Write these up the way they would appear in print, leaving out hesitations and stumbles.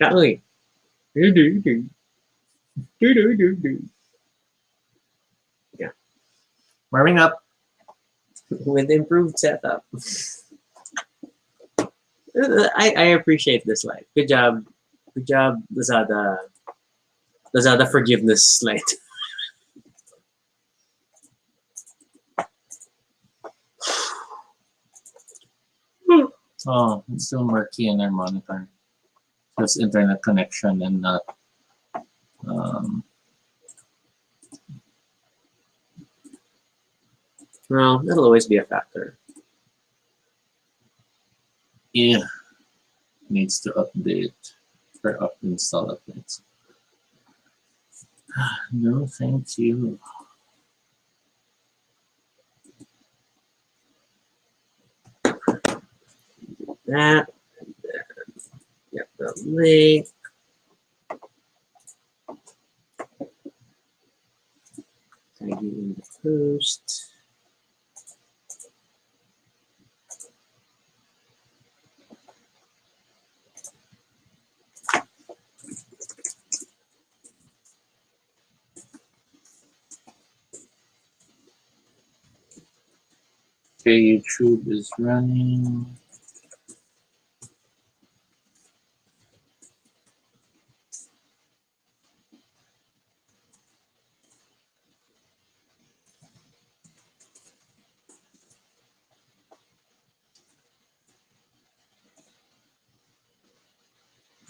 Charlie. Yeah. Warming up. With improved setup. I appreciate this light. Good job. Good job, Lazada. Lazada forgiveness light. Oh, it's still murky in our monitor. So it's internet connection and not Well, that'll always be a factor. yeah. Needs to update or install updates. No, thank you. That. Yep, the link. Tag you in the post. Okay, YouTube is running.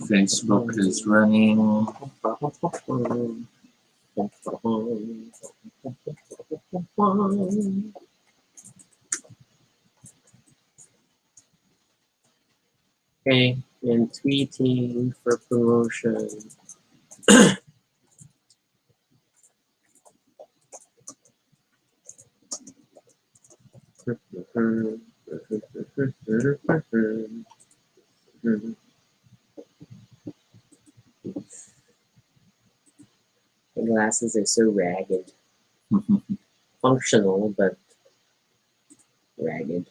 Facebook is running. Okay, and tweeting for promotion. The glasses are so ragged. Functional, but ragged.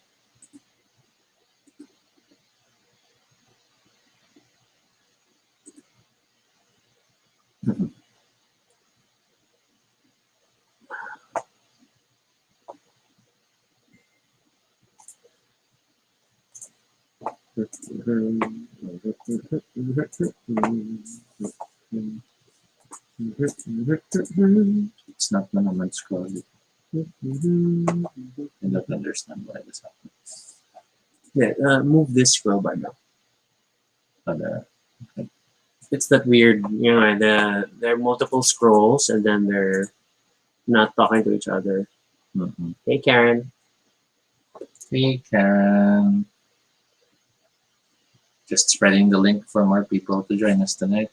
It's not naman scrolling. I don't understand why this happens. Yeah, move this scroll bar now. But okay. It's that weird, you know, there are multiple scrolls and then they're not talking to each other. Hey, Karen. Hey, Karen. Just spreading the link for more people to join us tonight.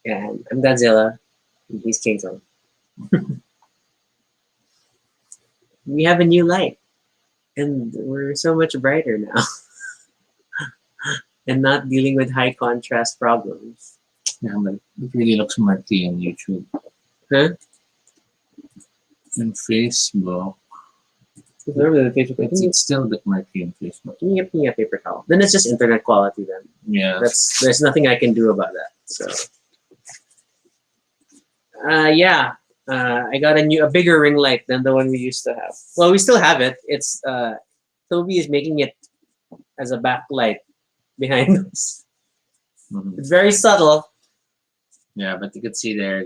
Yeah, I'm Godzilla. And he's King Kong. We have a new light. And we're so much brighter now. And not dealing with high contrast problems. Yeah, but it really looks murky on YouTube. Huh? And Facebook. It's still a bit murky on Facebook. Give me a paper towel. Then it's just internet quality then. Yeah. There's nothing I can do about that. So yeah. I got a bigger ring light than the one we used to have. Well, we still have it. It's Toby is making it as a backlight behind us. It's very subtle. Yeah, but you can see there,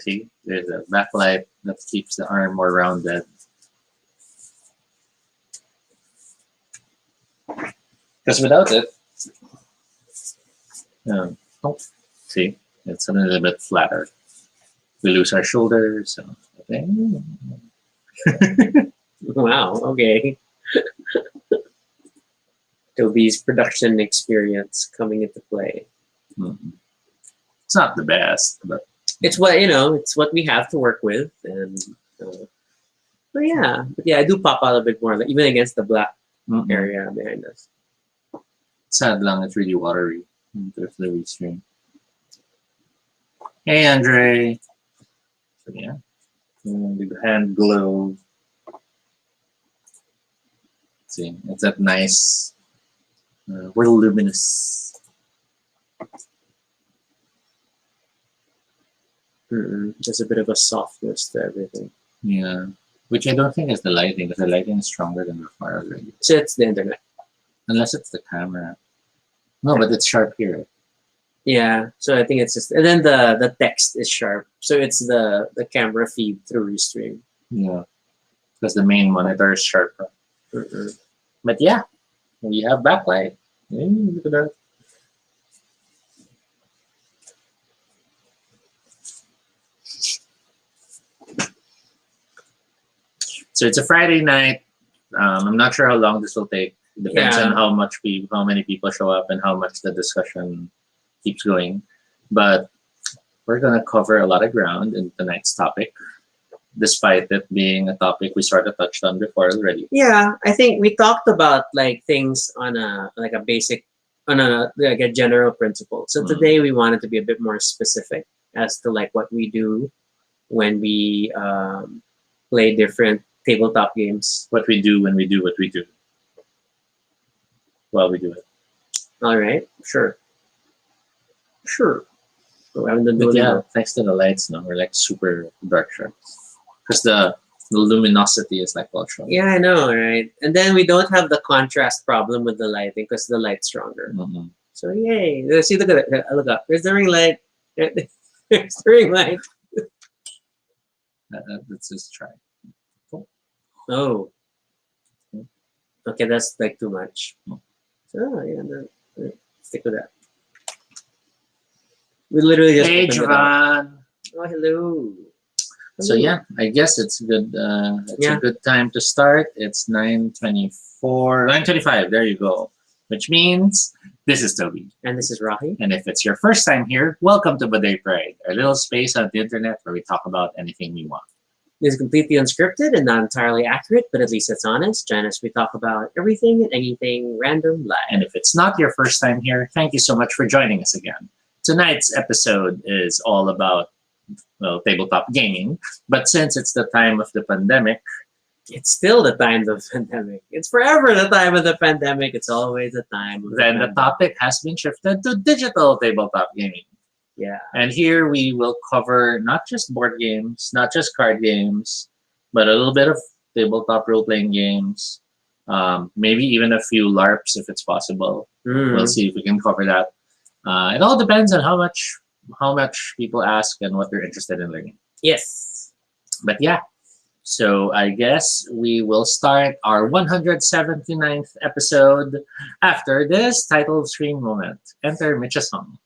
see, there's a backlight that keeps the arm more rounded. Because without it, see, it's a little bit flatter. We lose our shoulders. So, okay. Wow, okay. Toby's production experience coming into play. It's not the best, but it's what it's what we have to work with, and but yeah, I do pop out a bit more, even against the black area behind us. Sad lang, it's really watery. There's the restream. Hey, Andre. So yeah, the hand glove. See, it's that nice, real luminous. There's a bit of a softness to everything. Yeah, which I don't think is the lighting, because the lighting is stronger than before already. So it's the internet. Unless it's the camera. No, but it's sharp here. Yeah, so I think it's just, and then the text is sharp. So it's the camera feed through Restream. Yeah, because the main monitor is sharper. But yeah, we have backlight. Look at that. So it's a Friday night. I'm not sure how long this will take. It depends on how many people show up and how much the discussion keeps going. But we're gonna cover a lot of ground in tonight's topic, despite it being a topic we sort of touched on before already. Yeah, I think we talked about like things on a basic, on a like a general principle. So today we wanted to be a bit more specific as to like what we do when we play different tabletop games. What we do when we do what we do. While we do it. All right, sure. So I haven't done But doing yeah, thanks to the lights now, we're like super dark sharps. Because the luminosity is like ultra. Yeah, I know, right? And then we don't have the contrast problem with the lighting because the light's stronger. So yay! See, look at it. Look up. There's the ring light. There's the ring light. Let's just try. Oh. Okay, that's like too much. So yeah, stick with that. We literally just Hey, opened it up. Jovan. Oh, hello. So yeah, I guess it's good. It's a good time to start. It's 9:25. There you go. Which means this is Toby. And this is Rahi. And if it's your first time here, welcome to Baduy Pride, our little space on the internet where we talk about anything we want. It is completely unscripted and not entirely accurate, but at least it's honest. Join us, we talk about everything and anything random live. And if it's not your first time here, thank you so much for joining us again. Tonight's episode is all about, well, tabletop gaming. But since it's the time of the pandemic, it's still the time of the pandemic. It's forever the time of the pandemic. It's always the time of then the topic has been shifted to digital tabletop gaming. Yeah. And here we will cover not just board games, not just card games, but a little bit of tabletop role-playing games, maybe even a few LARPs if it's possible. We'll see if we can cover that. It all depends on how much people ask and what they're interested in learning. Yes. But yeah, so I guess we will start our 179th episode after this title screen moment. Enter Mitch's song.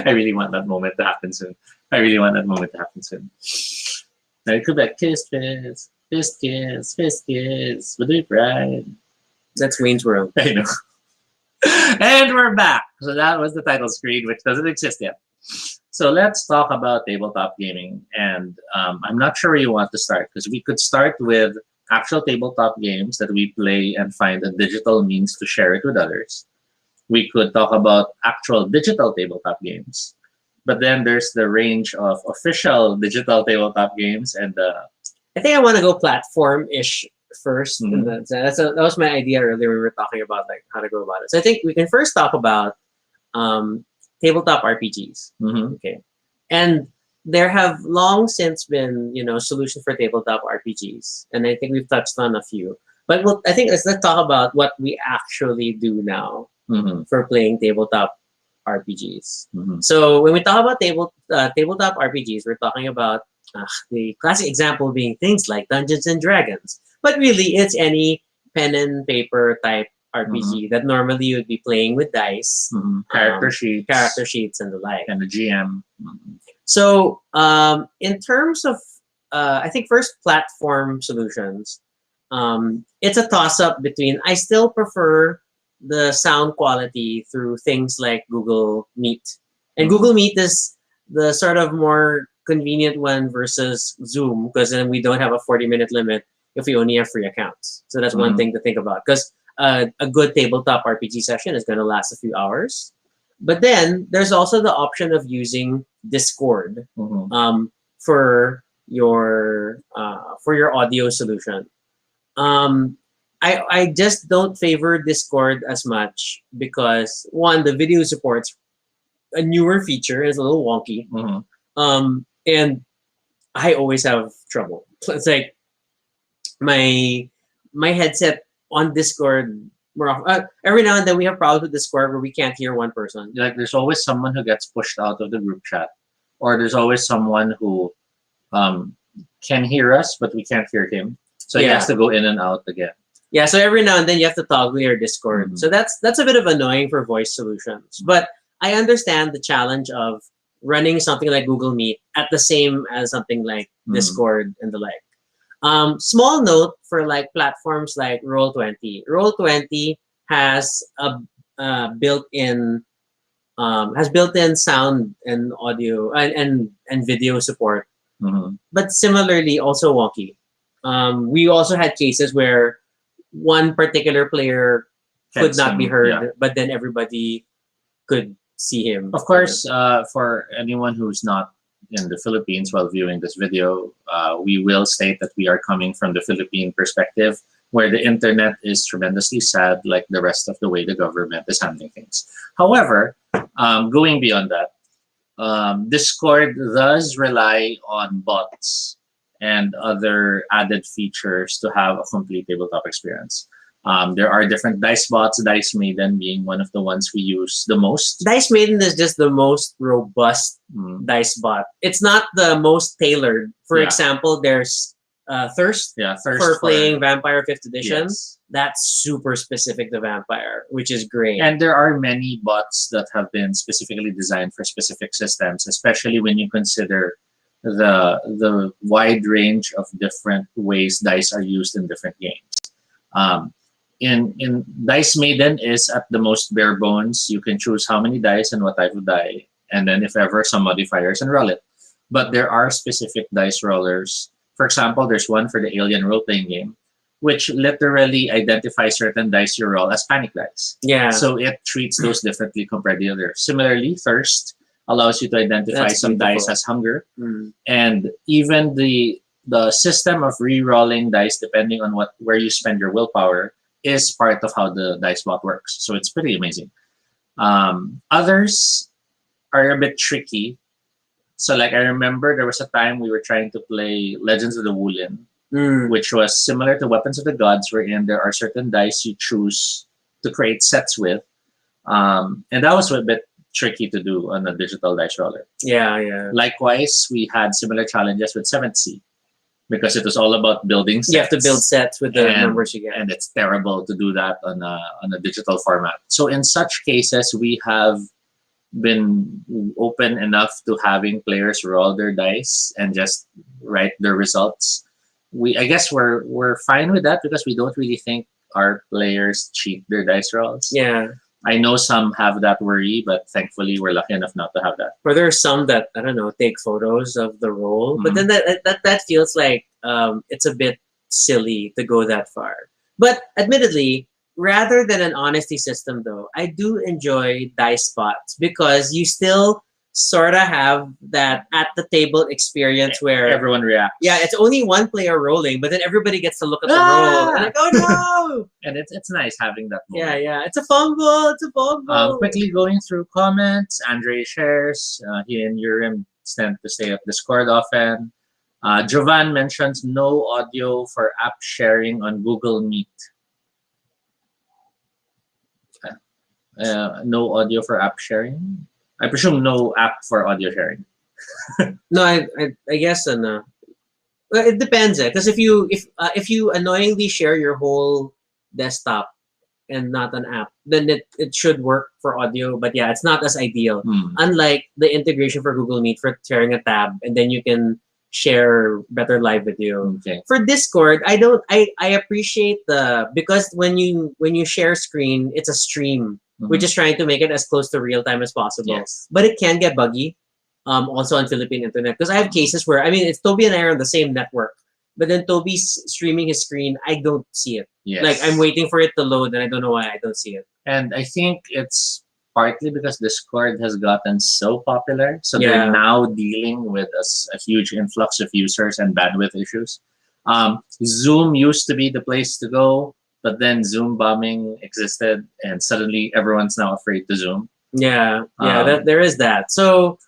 I really want that moment to happen soon. Now it could be like kiss, fist, fist, kiss, Baduy Pride. That's Wayne's World. I know. And we're back. So that was the title screen, which doesn't exist yet. So let's talk about tabletop gaming. And I'm not sure where you want to start, because we could start with actual tabletop games that we play and find a digital means to share it with others. We could talk about actual digital tabletop games. But then there's the range of official digital tabletop games. And I think I want to go platform-ish first. And that was my idea earlier when we were talking about like how to go about it. So I think we can first talk about tabletop RPGs. Okay. And there have long since been, solutions for tabletop RPGs. And I think we've touched on a few. But I think let's talk about what we actually do now for playing tabletop RPGs. So when we talk about tabletop RPGs, we're talking about the classic example being things like Dungeons and Dragons. But really, it's any pen and paper type RPG that normally you would be playing with dice, character sheets, and the like, and the GM. So in terms of, I think first platform solutions, it's a toss-up between. I still prefer the sound quality through things like Google Meet, and Google Meet is the sort of more convenient one versus Zoom, because then we don't have a 40-minute limit if we only have free accounts. So that's one thing to think about, because a good tabletop RPG session is going to last a few hours. But then there's also the option of using Discord for your audio solution. I just don't favor Discord as much because one, the video supports a newer feature, is a little wonky. And I always have trouble. It's like my headset on Discord. Every now and then we have problems with Discord where we can't hear one person. Like there's always someone who gets pushed out of the group chat, or there's always someone who can hear us but we can't hear him, so he has to go in and out again. Yeah, so every now and then you have to toggle your Discord. So that's a bit of annoying for voice solutions. But I understand the challenge of running something like Google Meet at the same as something like Discord and the like. Small note for like platforms like Roll20. Roll20 has a built-in sound and audio and video support, but similarly also wonky. We also had cases where one particular player could not be heard, but then everybody could see him. Of course, for anyone who's not in the Philippines while viewing this video, we will state that we are coming from the Philippine perspective, where the internet is tremendously sad, like the rest of the way the government is handling things. However, going beyond that, Discord does rely on bots and other added features to have a complete tabletop experience. There are different dice bots, Dice Maiden being one of the ones we use the most. Dice Maiden is just the most robust dice bot. It's not the most tailored. For example, there's Thirst, Thirst for playing Vampire 5th Edition. Yes. That's super specific to Vampire, which is great. And there are many bots that have been specifically designed for specific systems, especially when you consider the wide range of different ways dice are used in different games. In Dice Maiden is at the most bare bones. You can choose how many dice and what type of die, and then if ever some modifiers, and roll it. But there are specific dice rollers. For example, there's one for the Alien role-playing game, which literally identifies certain dice you roll as panic dice. Yeah. So it treats those differently compared to the others. Similarly, Thirst allows you to identify some dice as hunger. And even the system of re-rolling dice depending on where you spend your willpower is part of how the dice bot works. So it's pretty amazing. Others are a bit tricky. So like I remember there was a time we were trying to play Legends of the Wulin, which was similar to Weapons of the Gods, wherein there are certain dice you choose to create sets with. And that was a bit tricky to do on a digital dice roller. Yeah. Likewise, we had similar challenges with 7th Sea, because it was all about building sets. You have to build sets with the numbers you get. And it's terrible to do that on a digital format. So in such cases, we have been open enough to having players roll their dice and just write their results. I guess we're fine with that because we don't really think our players cheat their dice rolls. Yeah. I know some have that worry, but thankfully we're lucky enough not to have that. Or there are some that, I don't know, take photos of the roll. But then that feels like it's a bit silly to go that far. But admittedly, rather than an honesty system though, I do enjoy dice spots because you still sort of have that at the table experience where everyone reacts. Yeah, it's only one player rolling, but then everybody gets to look at the roll. And like, oh no! And it's nice having that moment. Yeah. It's a fumble. It's a fumble. Quickly going through comments. Andre shares, he and Urim tend to stay at Discord often. Jovan mentions no audio for app sharing on Google Meet. No audio for app sharing? I presume no app for audio sharing. No, I guess no. Well, it depends, because if you annoyingly share your whole desktop and not an app, then it should work for audio. But yeah, it's not as ideal. Unlike the integration for Google Meet for sharing a tab, and then you can share better live video. Okay. For Discord, I appreciate because when you share screen, it's a stream. We're just trying to make it as close to real time as possible. Yes. But it can get buggy. Also on Philippine internet, because I have cases where it's Toby and I are on the same network, but then Toby's streaming his screen, I don't see it. Yes. Like I'm waiting for it to load, and I don't know why I don't see it. And I think it's partly because Discord has gotten so popular, so they're now dealing with a huge influx of users and bandwidth issues. Zoom used to be the place to go, but then Zoom bombing existed, and suddenly everyone's now afraid to Zoom. Yeah, Um, there is that. So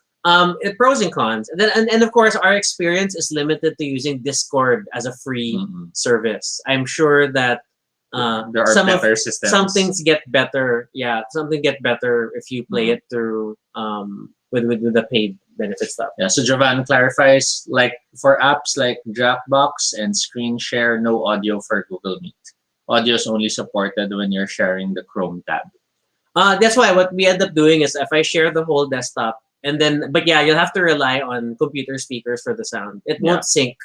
it pros and cons, and then and of course our experience is limited to using Discord as a free mhm. service. I'm sure that There are some better systems. some things get better. Yeah, something get better if you play it through with the paid benefit stuff. Yeah, so Jovan clarifies, like for apps like Dropbox and Screen Share, no audio for Google Meet. Audio is only supported when you're sharing the Chrome tab. That's why what we end up doing is if I share the whole desktop and then, but yeah, you'll have to rely on computer speakers for the sound. It won't sync,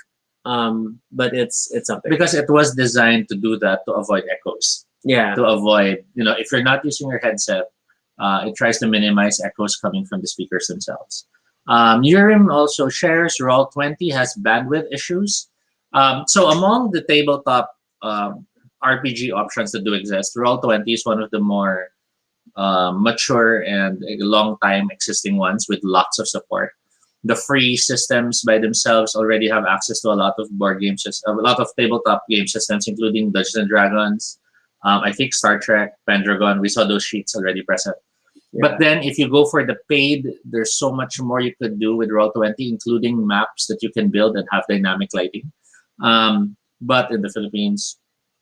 but it's something. Because it was designed to do that to avoid echoes. Yeah. To avoid, if you're not using your headset, it tries to minimize echoes coming from the speakers themselves. Urim also shares Roll20 has bandwidth issues. So among the tabletop RPG options that do exist, Roll20 is one of the more mature and a long time existing ones with lots of support. The free systems by themselves already have access to a lot of board games, a lot of tabletop game systems, including Dungeons and Dragons. I think Star Trek, Pendragon. We saw those sheets already present. Yeah. But then, if you go for the paid, there's so much more you could do with Roll20, including maps that you can build and have dynamic lighting. But in the Philippines,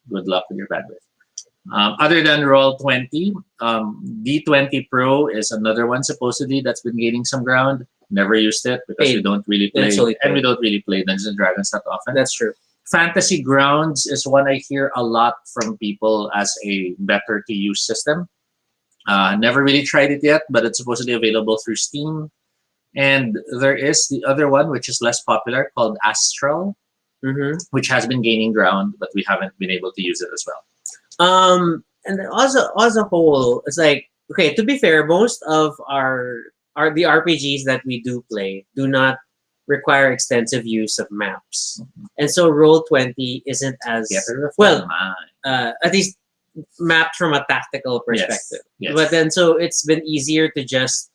good luck with your bandwidth. Other than Roll20, D20 Pro is another one supposedly that's been gaining some ground. Never used it because we don't really play, and we don't really play Dungeons and Dragons that often. That's true. Fantasy Grounds is one I hear a lot from people as a better to use system. Never really tried it yet, but it's supposedly available through Steam. And there is the other one, which is less popular, called Astral, which has been gaining ground, but we haven't been able to use it as well. And also as a whole, it's like, okay, to be fair, most of the RPGs that we do play do not require extensive use of maps, and so Roll20 isn't as well. At least mapped from a tactical perspective. Yes. But then, so it's been easier to just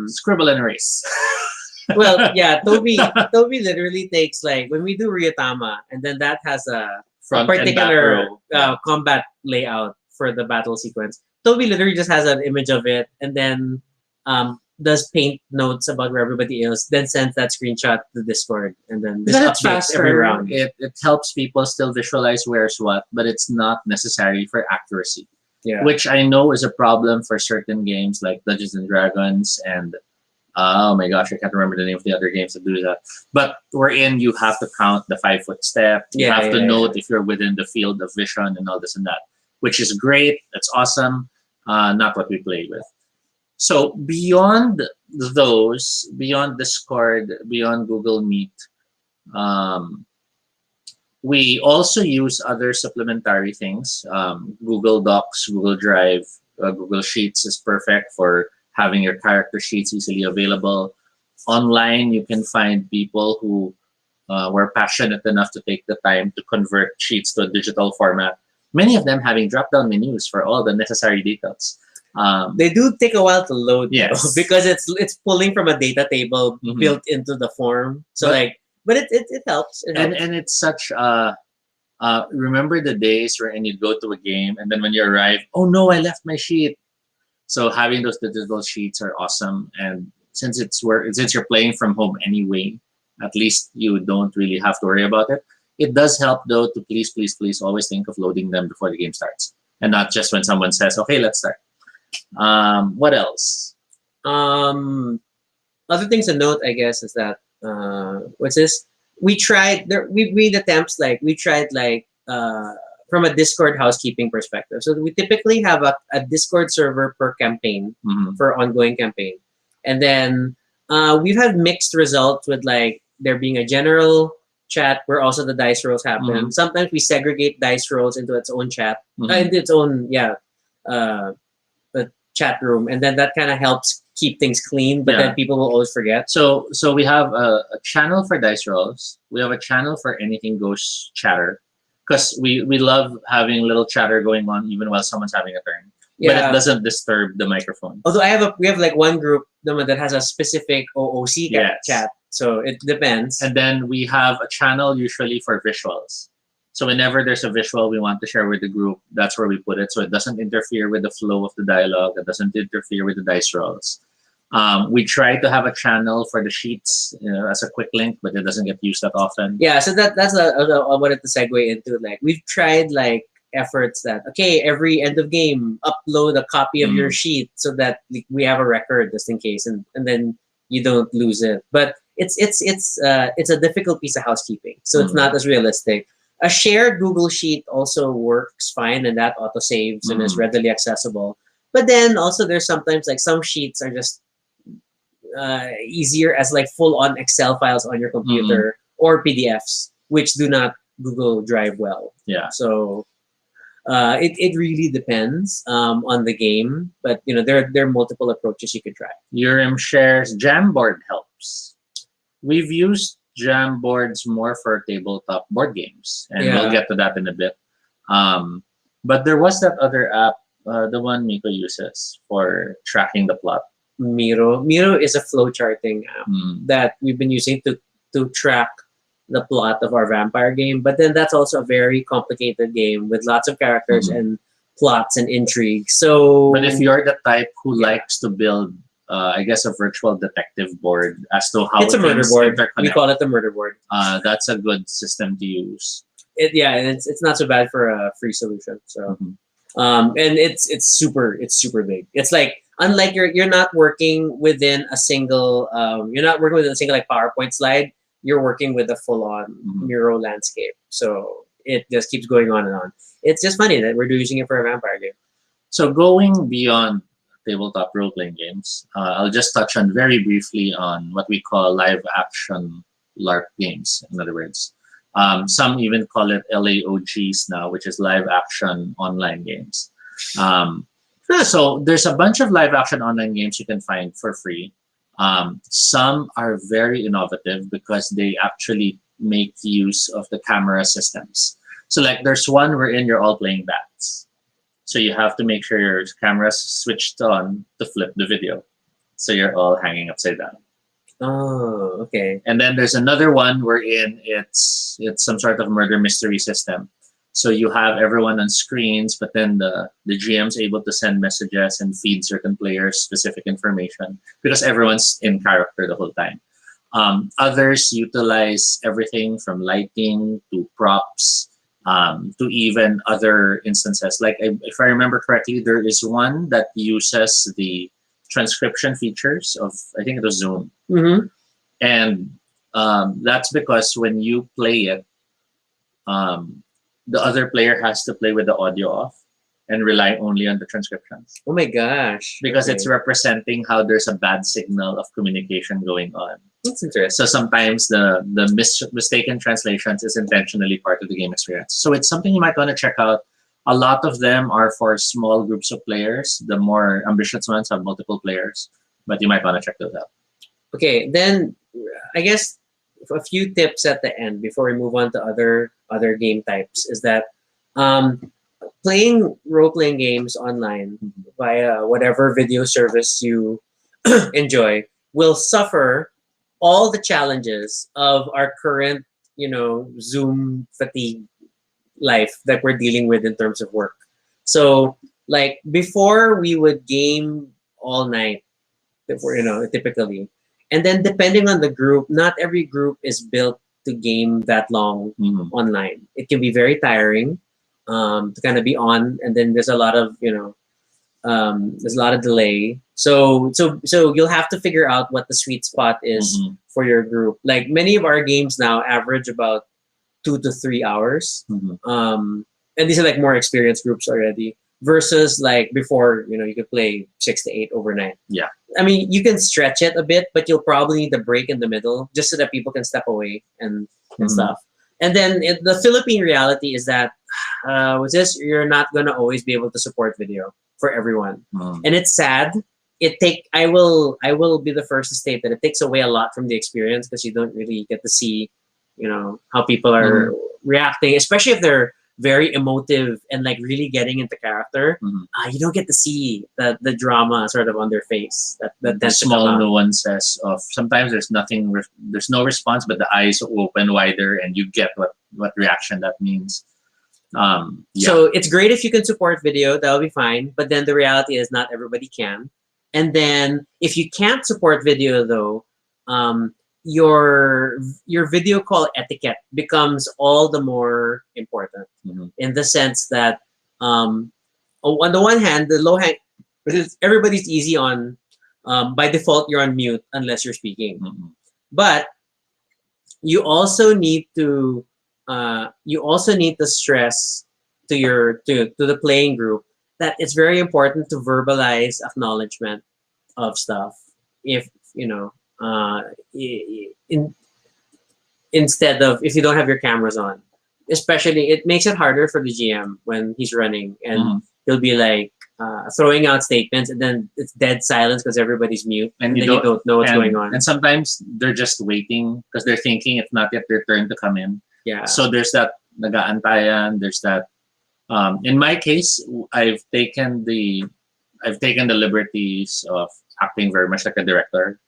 scribble and erase. Well, yeah, Toby literally takes, like, when we do Ryutama, and then that has a particular combat layout for the battle sequence. Toby literally just has an image of it, and then does paint notes about where everybody is, then sends that screenshot to Discord, and then this updates faster every round. It helps people still visualize where's what, but it's not necessary for accuracy. Yeah. Which I know is a problem for certain games like Dungeons and Dragons and oh my gosh, I can't remember the name of the other games that do that. But wherein you have to count the 5-foot step. You have to note if you're within the field of vision and all this and that, which is great. That's awesome. Not what we play with. So beyond those, beyond Discord, beyond Google Meet, we also use other supplementary things. Google Docs, Google Drive, Google Sheets is perfect for having your character sheets easily available. Online, you can find people who were passionate enough to take the time to convert sheets to a digital format. Many of them having drop-down menus for all the necessary details. They do take a while to load, yes, though, because it's pulling from a data table built into the form. So but it helps. And it's such remember the days where you'd go to a game and then when you arrive, oh no, I left my sheet. So having those digital sheets are awesome, and since you're playing from home anyway, at least you don't really have to worry about it. It does help though to please always think of loading them before the game starts, and not just when someone says, "Okay, let's start." What else? Other things to note, I guess, is that what's this? We made attempts, from a Discord housekeeping perspective. So we typically have a Discord server per campaign for ongoing campaign, and then we've had mixed results with there being a general chat where also the dice rolls happen. Sometimes we segregate dice rolls into its own chat, into its own chat room, and then that kind of helps keep things clean, but then people will always forget. So we have a channel for dice rolls. We have a channel for anything goes chatter, because we love having a little chatter going on even while someone's having a turn. But it doesn't disturb the microphone. Although we have one group that has a specific OOC chat. So it depends. And then we have a channel usually for visuals. So whenever there's a visual we want to share with the group, that's where we put it. So it doesn't interfere with the flow of the dialogue. It doesn't interfere with the dice rolls. We try to have a channel for the sheets, as a quick link, but it doesn't get used that often. Yeah, so that's I wanted to segue into. Like, we've tried like efforts that, okay, every end of game upload a copy of your sheet so that we have a record just in case, and then you don't lose it. But it's a difficult piece of housekeeping, so it's not as realistic. A shared Google Sheet also works fine, and that auto saves and is readily accessible. But then also there's sometimes like some sheets are just easier as like full-on Excel files on your computer or PDFs, which do not Google Drive well. Yeah. So it really depends on the game, but there are multiple approaches you could try. Urim shares Jamboard helps. We've used Jamboards more for tabletop board games, and we'll get to that in a bit. But there was that other app, the one Miko uses for tracking the plot. Miro is a flowcharting app that we've been using to track the plot of our vampire game. But then that's also a very complicated game with lots of characters and plots and intrigue. So, but if you're the type who likes to build, I guess, a virtual detective board as to how it's a murder board. We call it the murder board. That's a good system to use. And it's not so bad for a free solution. So, and it's super big. It's like, unlike you're not working within a single like PowerPoint slide. You're working with a full-on Miro landscape. So it just keeps going on and on. It's just funny that we're using it for a vampire game. So going beyond tabletop role-playing games, I'll just touch on very briefly on what we call live-action LARP games. In other words, some even call it LAOGs now, which is live-action online games. So there's a bunch of live-action online games you can find for free. Some are very innovative because they actually make use of the camera systems. So like there's one wherein you're all playing bats. So you have to make sure your camera's switched on to flip the video. So you're all hanging upside down. Oh, okay. And then there's another one wherein it's some sort of murder mystery system. So you have everyone on screens, but then the GM's able to send messages and feed certain players specific information because everyone's in character the whole time. Others utilize everything from lighting to props to even other instances. Like if I remember correctly, there is one that uses the transcription features of, I think it was Zoom. And that's because when you play it, the other player has to play with the audio off and rely only on the transcriptions. Oh my gosh. Because it's representing how there's a bad signal of communication going on. That's interesting. So sometimes the mistaken translations is intentionally part of the game experience. So it's something you might want to check out. A lot of them are for small groups of players. The more ambitious ones have multiple players, but you might want to check those out. Okay, then I guess a few tips at the end before we move on to other game types is that playing role-playing games online via whatever video service you enjoy will suffer all the challenges of our current, Zoom fatigue life that we're dealing with in terms of work. So, like before, we would game all night, typically. And then depending on the group, not every group is built to game that long online. It can be very tiring to kind of be on, and then there's a lot of there's a lot of delay. So you'll have to figure out what the sweet spot is for your group. Like many of our games now average about 2 to 3 hours, and these are like more experienced groups already. Versus like before, you could play 6 to 8 overnight. Yeah. I mean, you can stretch it a bit, but you'll probably need a break in the middle just so that people can step away and stuff. And then the Philippine reality is that with this, you're not going to always be able to support video for everyone. And it's sad. I will be the first to state that it takes away a lot from the experience because you don't really get to see, how people are reacting, especially if they're very emotive and like really getting into character, you don't get to see the drama sort of on their face. That The tends to come small out. nuances of sometimes there's nothing, there's no response, but the eyes open wider, and you get what reaction that means. Yeah. So it's great if you can support video, that'll be fine. But then the reality is not everybody can. And then if you can't support video though, your video call etiquette becomes all the more important in the sense that on the one hand, the low hang, everybody's easy on by default you're on mute unless you're speaking. But you also need to stress to the playing group that it's very important to verbalize acknowledgement of stuff. If instead of if you don't have your cameras on, especially it makes it harder for the GM when he's running and he'll be like throwing out statements and then it's dead silence because everybody's mute and then you don't know what's going on. And sometimes they're just waiting because they're thinking it's not yet their turn to come in. Yeah. So there's that nagaantayan. There's that. In my case, I've taken the liberties of acting very much like a director.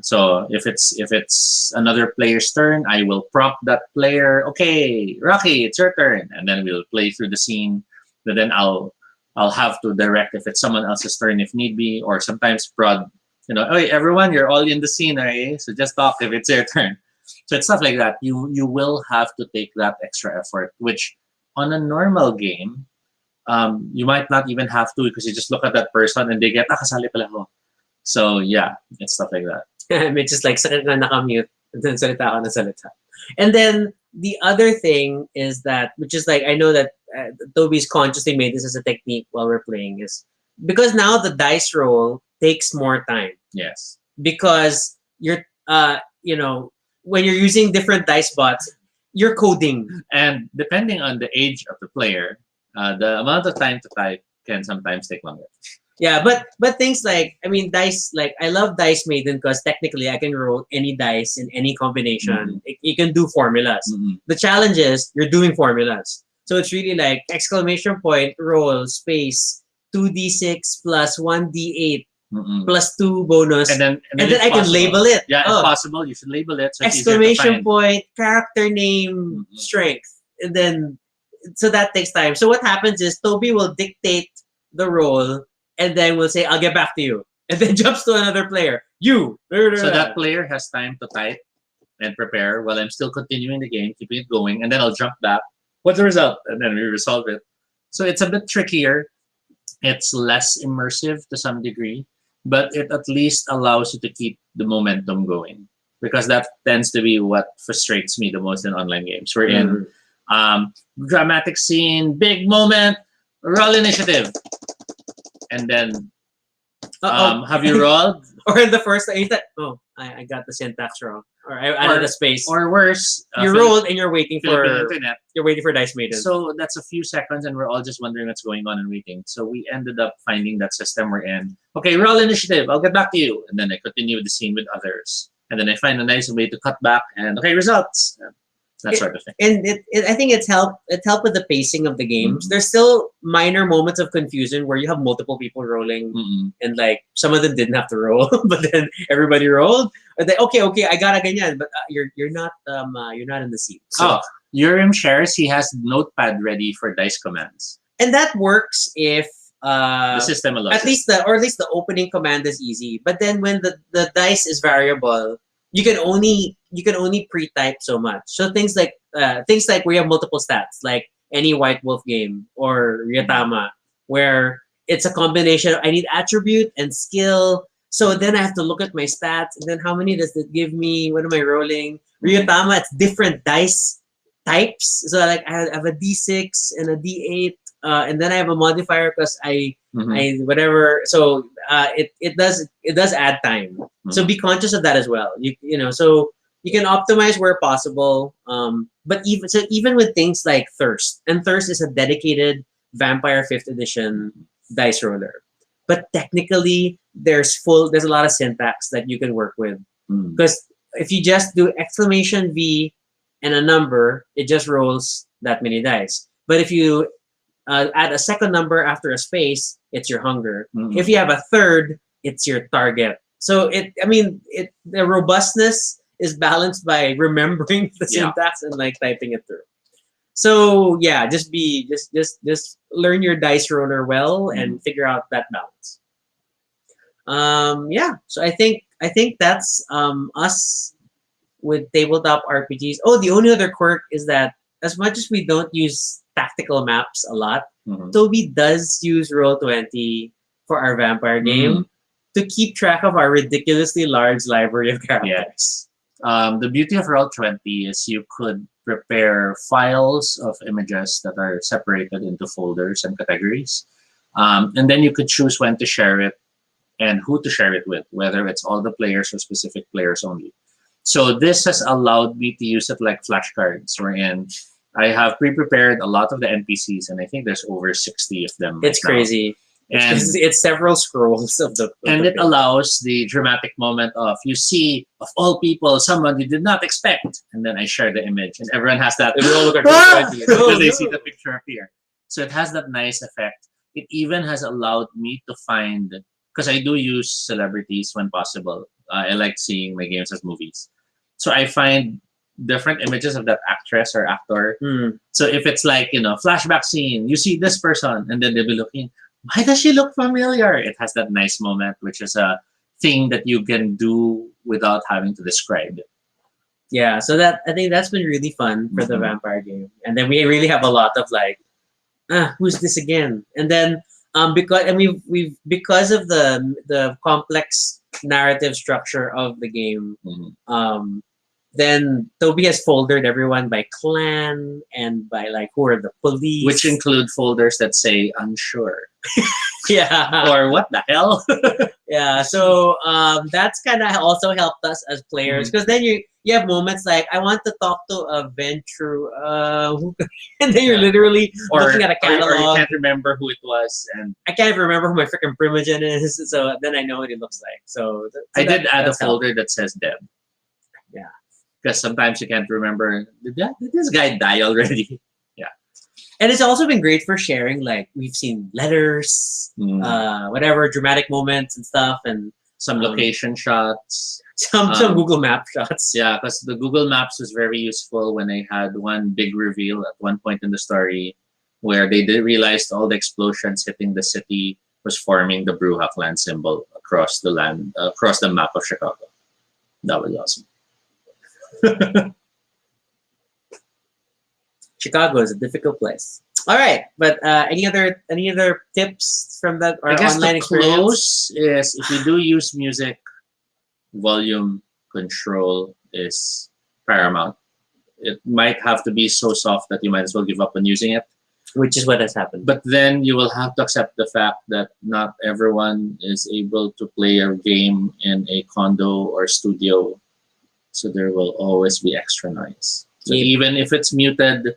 So if it's another player's turn, I will prompt that player. Okay, Rocky, it's your turn, and then we'll play through the scene. But then I'll have to direct if it's someone else's turn if need be, or sometimes prod. Hey everyone, you're all in the scene, right? So just talk if it's your turn. So it's stuff like that. You will have to take that extra effort, which on a normal game, you might not even have to because you just look at that person and they get, kasali pala ako. So yeah, it's stuff like that. It's just like, sakit na nakamute, and then salita ako na salita. And then the other thing is that, which is like, I know that Toby's consciously made this as a technique while we're playing, is because now the dice roll takes more time. Yes. Because you're, when you're using different dice bots, you're coding. And depending on the age of the player, the amount of time to type can sometimes take longer. Yeah, but things like, dice, like I love Dice Maiden because technically I can roll any dice in any combination. You can do formulas. The challenge is you're doing formulas. So it's really like exclamation point, roll, space, 2d6 plus 1d8 plus 2 bonus. And then I can label it. Yeah, if possible, you should label it. So exclamation point, character name, strength. And then, so that takes time. So what happens is Toby will dictate the roll and then we'll say, I'll get back to you. And then jumps to another player. You. So that player has time to type and prepare while I'm still continuing the game, keeping it going. And then I'll jump back. What's the result? And then we resolve it. So it's a bit trickier. It's less immersive to some degree, but it at least allows you to keep the momentum going, because that tends to be what frustrates me the most in online games. We're in dramatic scene, big moment, roll initiative. And then, have you rolled? Or in the first, I got the syntax wrong. Or I added a space. Or worse, you rolled and you're waiting for internet. You're waiting for Dice Maiden. So that's a few seconds, and we're all just wondering what's going on and waiting. So we ended up finding that system we're in. Okay, roll initiative. I'll get back to you, and then I continue with the scene with others, and then I find a nice way to cut back and results. That sort of thing. And I think it's helped with the pacing of the games. There's still minor moments of confusion where you have multiple people rolling and like some of them didn't have to roll, but then everybody rolled. Or they okay, I got a ganyan, but you're not in the seat. So, Urim shares he has Notepad ready for dice commands. And that works if the system allows at least the opening command is easy. But then when the dice is variable, you can only pre-type so much. So things like where you have multiple stats, like any White Wolf game or Ryotama, where it's a combination. I need attribute and skill. So then I have to look at my stats and then how many does it give me? What am I rolling? Ryotama, it's different dice types. So like I have a D6 and a D8, and then I have a modifier because I whatever. So it does add time. So be conscious of that as well. So you can optimize where possible. But even with things like Thirst, and Thirst is a dedicated Vampire 5th edition dice roller. But technically, there's a lot of syntax that you can work with. Because if you just do exclamation V and a number, it just rolls that many dice. But if you add a second number after a space, it's your hunger. Mhm. If you have a third, it's your target. So the robustness is balanced by remembering the Yeah. syntax and like typing it through. So yeah, just learn your dice roller well and figure out that balance. Yeah, so I think that's us with tabletop RPGs. Oh, the only other quirk is that as much as we don't use tactical maps a lot, Mhm. Toby does use Roll20 for our vampire game to keep track of our ridiculously large library of characters. Yes. The beauty of Roll20 is you could prepare files of images that are separated into folders and categories. And then you could choose when to share it and who to share it with, whether it's all the players or specific players only. So this has allowed me to use it like flashcards, wherein I have pre-prepared a lot of the NPCs, and I think there's over 60 of them. It's right now. crazy. And It's several scrolls of the and the it allows the dramatic moment of you see of all people someone you did not expect, and then I share the image, and everyone has that. And we all look at "Ah!" Roll20. because they see the picture appear. So it has that nice effect. It even has allowed me to find, because I do use celebrities when possible. I like seeing my games as movies, so I find different images of that actress or actor. So if it's like flashback scene, you see this person, and then they'll be looking. Why does she look familiar? It has that nice moment, which is a thing that you can do without having to describe it. Yeah, so that I think that's been really fun for the vampire game, and then we really have a lot of like, who's this again? And then because of the complex narrative structure of the game, then Toby has foldered everyone by clan and by like who are the police, Which include folders that say unsure yeah, or what the hell. yeah. So that's kind of also helped us as players because then you have moments like I want to talk to a Ventru, and then you're literally looking at a catalog. Or you can't remember who it was, and I can't even remember who my freaking Primogen is, so then I know what it looks like. So I did add a that's helped. folder that says Deb. Yeah. Because sometimes you can't remember, did this guy die already? And it's also been great for sharing, like, we've seen letters, whatever, dramatic moments and stuff, and Some location shots. some Google Map shots. Yeah, because the Google Maps was very useful when I had one big reveal at one point in the story where they did realize all the explosions hitting the city was forming the Brewhawk land symbol across the map of Chicago. That was awesome. Chicago is a difficult place. All right, but any other tips from that or I guess online the experience? close is if you do use music, volume control is paramount. It might have to be so soft that you might as well give up on using it. Which is what has happened. But then you will have to accept the fact that not everyone is able to play a game in a condo or studio. So there will always be extra noise. So even if it's muted,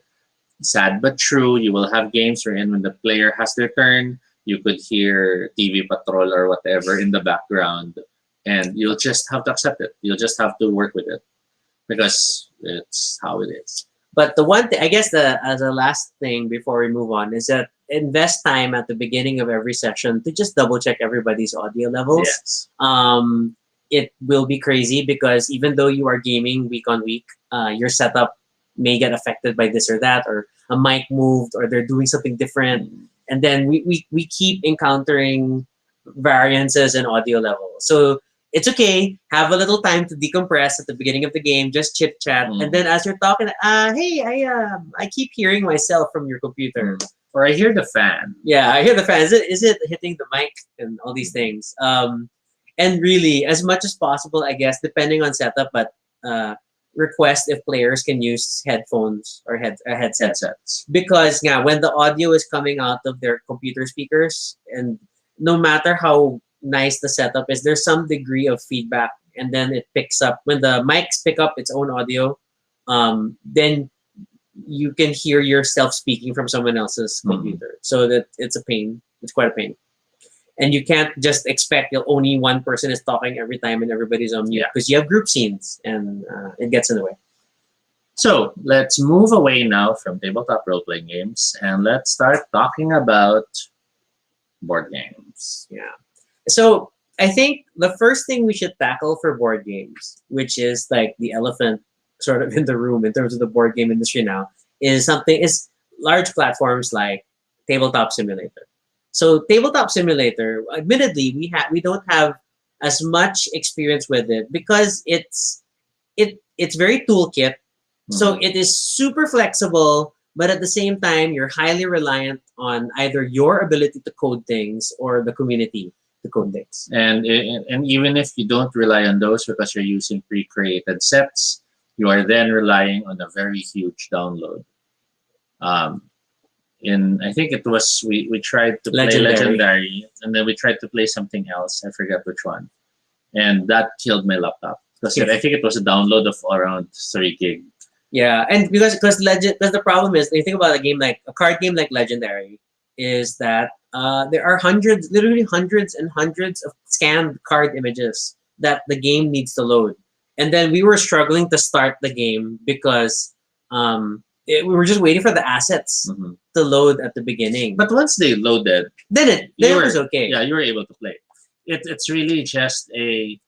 sad but true, you will have games wherein when the player has their turn, you could hear TV Patrol or whatever in the background, and you'll just have to accept it. You'll just have to work with it because it's how it is. But the one thing, I guess, as a last thing before we move on, is that invest time at the beginning of every session to just double check everybody's audio levels. Yes. It will be crazy because even though you are gaming week on week, your setup may get affected by this or that, or a mic moved, or they're doing something different. And then we keep encountering variances in audio level. So it's okay. Have a little time to decompress at the beginning of the game. Just chit chat, and then as you're talking, hey, I keep hearing myself from your computer, or I hear the fan. Yeah, I hear the fan. Is it hitting the mic and all these things? And really, as much as possible, I guess, depending on setup, but request if players can use headphones or headsets. Because when the audio is coming out of their computer speakers, and no matter how nice the setup is, there's some degree of feedback, and then it picks up. When the mics pick up its own audio, then you can hear yourself speaking from someone else's computer. So that it's a pain. It's quite a pain. And you can't just expect that only one person is talking every time and everybody's on mute because you have group scenes and it gets in the way. So let's move away now from tabletop role-playing games and let's start talking about board games. Yeah. So I think the first thing we should tackle for board games, which is like the elephant sort of in the room in terms of the board game industry now, is large platforms like Tabletop Simulator. So Tabletop Simulator, admittedly, we don't have as much experience with it because it's very toolkit. So it is super flexible, but at the same time, you're highly reliant on either your ability to code things or the community to code things. And even if you don't rely on those because you're using pre-created sets, you are then relying on a very huge download. I think it was we tried to play Legendary, and then we tried to play something else. I forget which one, and that killed my laptop because I think it was a download of around 3 gig. Yeah, and because the problem is, when you think about a card game like Legendary, is that there are literally hundreds and hundreds of scanned card images that the game needs to load, and then we were struggling to start the game because we were just waiting for the assets to load at the beginning. But once they loaded, then it was okay. Yeah, you were able to play. It's really just a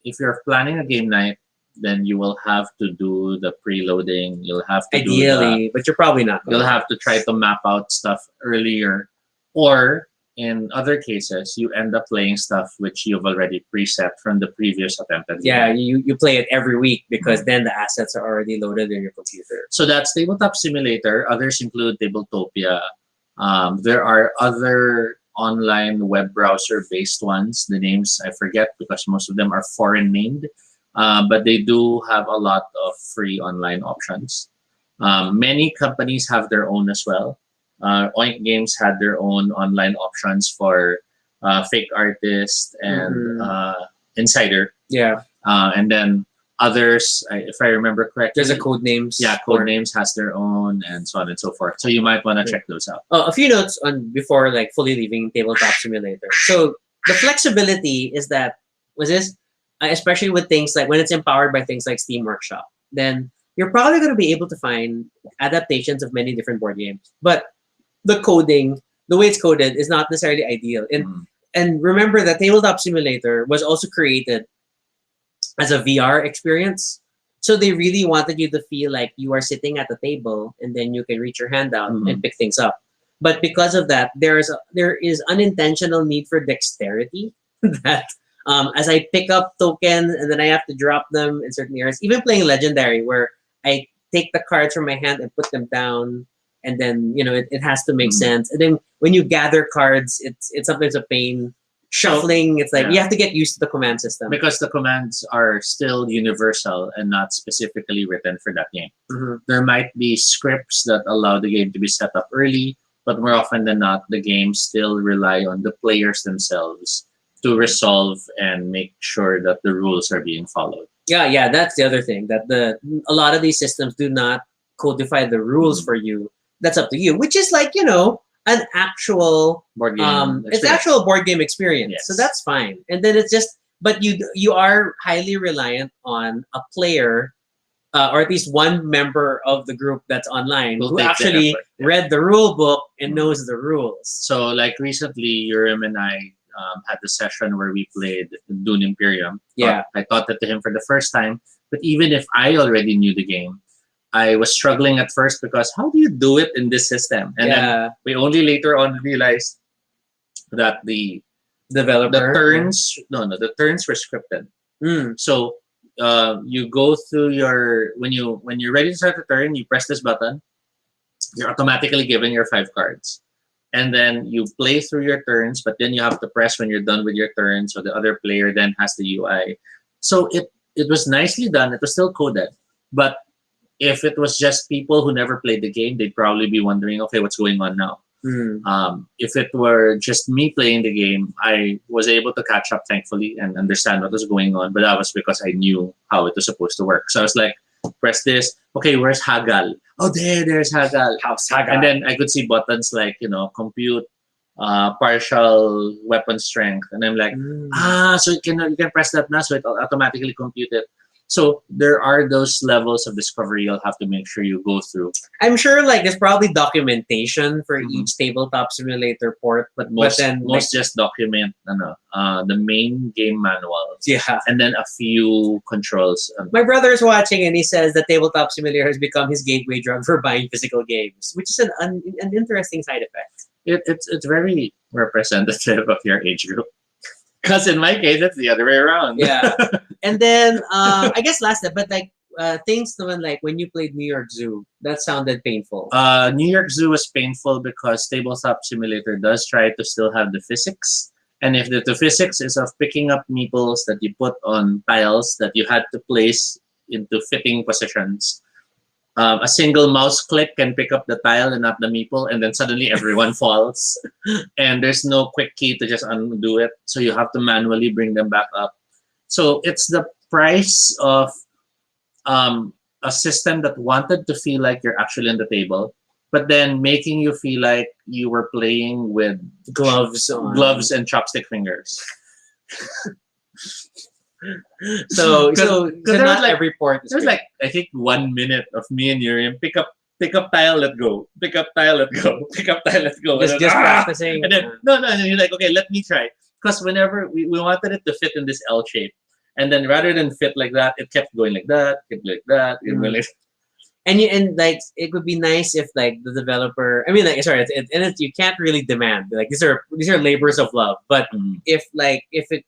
if you're planning a game night, then you will have to do the preloading. You'll have to but you're probably not. You'll have to try to map out stuff earlier, or in other cases, you end up playing stuff which you've already preset from the previous attempted game. Yeah, you play it every week because then the assets are already loaded in your computer. So that's Tabletop Simulator. Others include Tabletopia. There are other online web browser-based ones. The names I forget because most of them are foreign named. But they do have a lot of free online options. Many companies have their own as well. Oink Games had their own online options for Fake Artist and Insider. Yeah. And then others, if I remember correctly. There's a Codenames. Yeah, Codenames has their own and so on and so forth. So you might want to check those out. A few notes before fully leaving Tabletop Simulator. So the flexibility is that, especially with things like when it's empowered by things like Steam Workshop, then you're probably going to be able to find adaptations of many different board games. But the coding, the way it's coded, is not necessarily ideal. And remember that Tabletop Simulator was also created as a VR experience. So they really wanted you to feel like you are sitting at the table and then you can reach your hand out and pick things up. But because of that, there is unintentional need for dexterity that as I pick up tokens and then I have to drop them in certain areas. Even playing Legendary, where I take the cards from my hand and put them down, and then it has to make sense. And then when you gather cards, it's sometimes a pain. Shuffling, it's like you have to get used to the command system because the commands are still universal and not specifically written for that game. There might be scripts that allow the game to be set up early, but more often than not, the games still rely on the players themselves to resolve and make sure that the rules are being followed. Yeah, that's the other thing, that a lot of these systems do not codify the rules for you. That's up to you, which is like, an actual board game. It's actual board game experience. Yes. So that's fine. And then it's just, but you are highly reliant on a player or at least one member of the group that's online who actually read the rule book and knows the rules. So like recently, Urim and I had the session where we played Dune Imperium. Yeah. I taught it to him for the first time. But even if I already knew the game, I was struggling at first because how do you do it in this system? And then we only later on realized that the turns were scripted. So you go through when you're ready to start the turn, you press this button. You're automatically given your 5 cards. And then you play through your turns, but then you have to press when you're done with your turn. So the other player then has the UI. So it was nicely done. It was still coded. But if it was just people who never played the game, they'd probably be wondering, okay, what's going on now? If it were just me playing the game, I was able to catch up, thankfully, and understand what was going on. But that was because I knew how it was supposed to work. So I was like, press this. Okay, where's Hagal? Oh, there's Hagal. How's Hagal? And then I could see buttons like, compute, partial weapon strength. And I'm like, so you can press that now, so it automatically compute it. So there are those levels of discovery you'll have to make sure you go through. I'm sure like there's probably documentation for Mhm. each tabletop simulator port, But but most then most just document the main game manuals yeah. and then a few controls. My brother's watching and he says that tabletop simulator has become his gateway drug for buying physical games, which is an interesting side effect. It's very representative of your age group. Because in my case, it's the other way around. Yeah. And then I guess last step, but like things when you played New York Zoo, that sounded painful. New York Zoo was painful because Tabletop Simulator does try to still have the physics. And if the physics is of picking up meeples that you put on tiles that you had to place into fitting positions, a single mouse click can pick up the tile and not the meeple, and then suddenly everyone falls. And there's no quick key to just undo it. So you have to manually bring them back up. So it's the price of a system that wanted to feel like you're actually on the table, but then making you feel like you were playing with gloves and chopstick fingers. So not like, every port. There's like I think 1 minute of me and Yuriam pick up tile, let go, pick up tile, let go, pick up tile, let go, just practicing. And then no, and you're like, okay, let me try. Because whenever we wanted it to fit in this L shape, and then rather than fit like that, it kept going like that, kept like that, and like it would be nice if like the developer, I mean like sorry, you can't really demand like these are labors of love, but if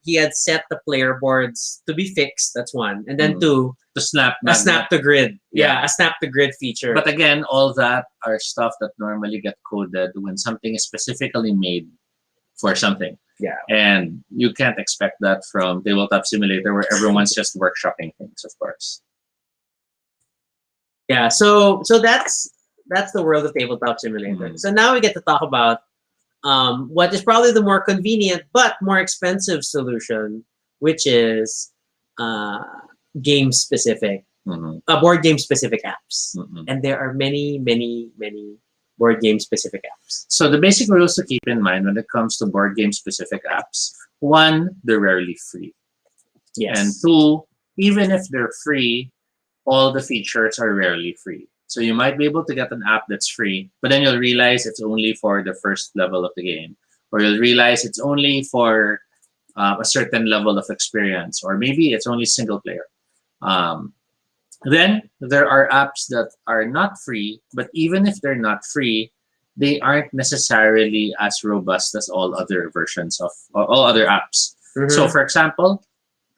he had set the player boards to be fixed, that's one, and then two, to snap to grid, a snap to grid feature. But again, all that are stuff that normally get coded when something is specifically made for something. Yeah, and you can't expect that from Tabletop Simulator where everyone's just workshopping things, of course. Yeah, so that's the world of Tabletop Simulator. So now we get to talk about what is probably the more convenient but more expensive solution, which is game specific, board game specific apps, and there are many board game specific apps. So the basic rules to keep in mind when it comes to board game specific apps: one, they're rarely free. Yes. And two, even if they're free, all the features are rarely free. So you might be able to get an app that's free, but then you'll realize it's only for the first level of the game, or you'll realize it's only for a certain level of experience, or maybe it's only single player. Then there are apps that are not free, but even if they're not free, they aren't necessarily as robust as all other versions of all other apps. So for example,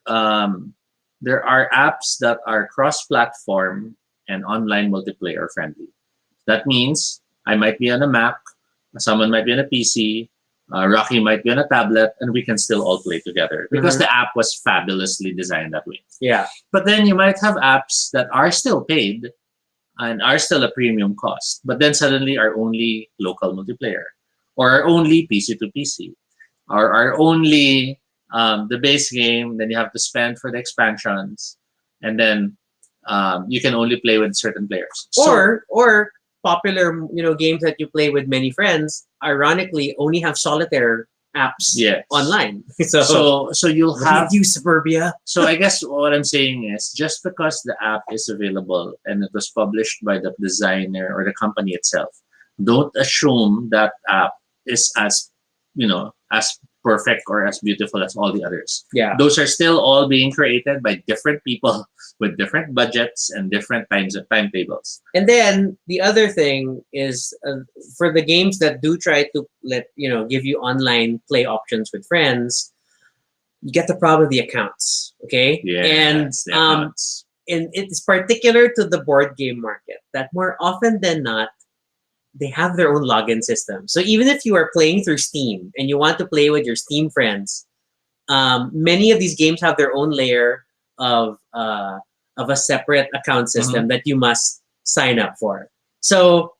there are apps that are cross-platform and online multiplayer friendly. That means I might be on a Mac, someone might be on a PC, Rocky might be on a tablet, and we can still all play together because the app was fabulously designed that way. Yeah. But then you might have apps that are still paid and are still a premium cost, but then suddenly are only local multiplayer, or are only PC to PC, or are only the base game. Then you have to spend for the expansions, and then you can only play with certain players. Or popular games that you play with many friends, ironically, only have Solitaire apps online. So you'll have you Suburbia. So I guess what I'm saying is, just because the app is available and it was published by the designer or the company itself, don't assume that app is as perfect or as beautiful as all the others. Yeah, those are still all being created by different people with different budgets and different timetables. And then the other thing is for the games that do try to give you online play options with friends, you get the problem with the accounts. Okay, and it's particular to the board game market that more often than not, they have their own login system. So even if you are playing through Steam and you want to play with your Steam friends, many of these games have their own layer of a separate account system that you must sign up for. So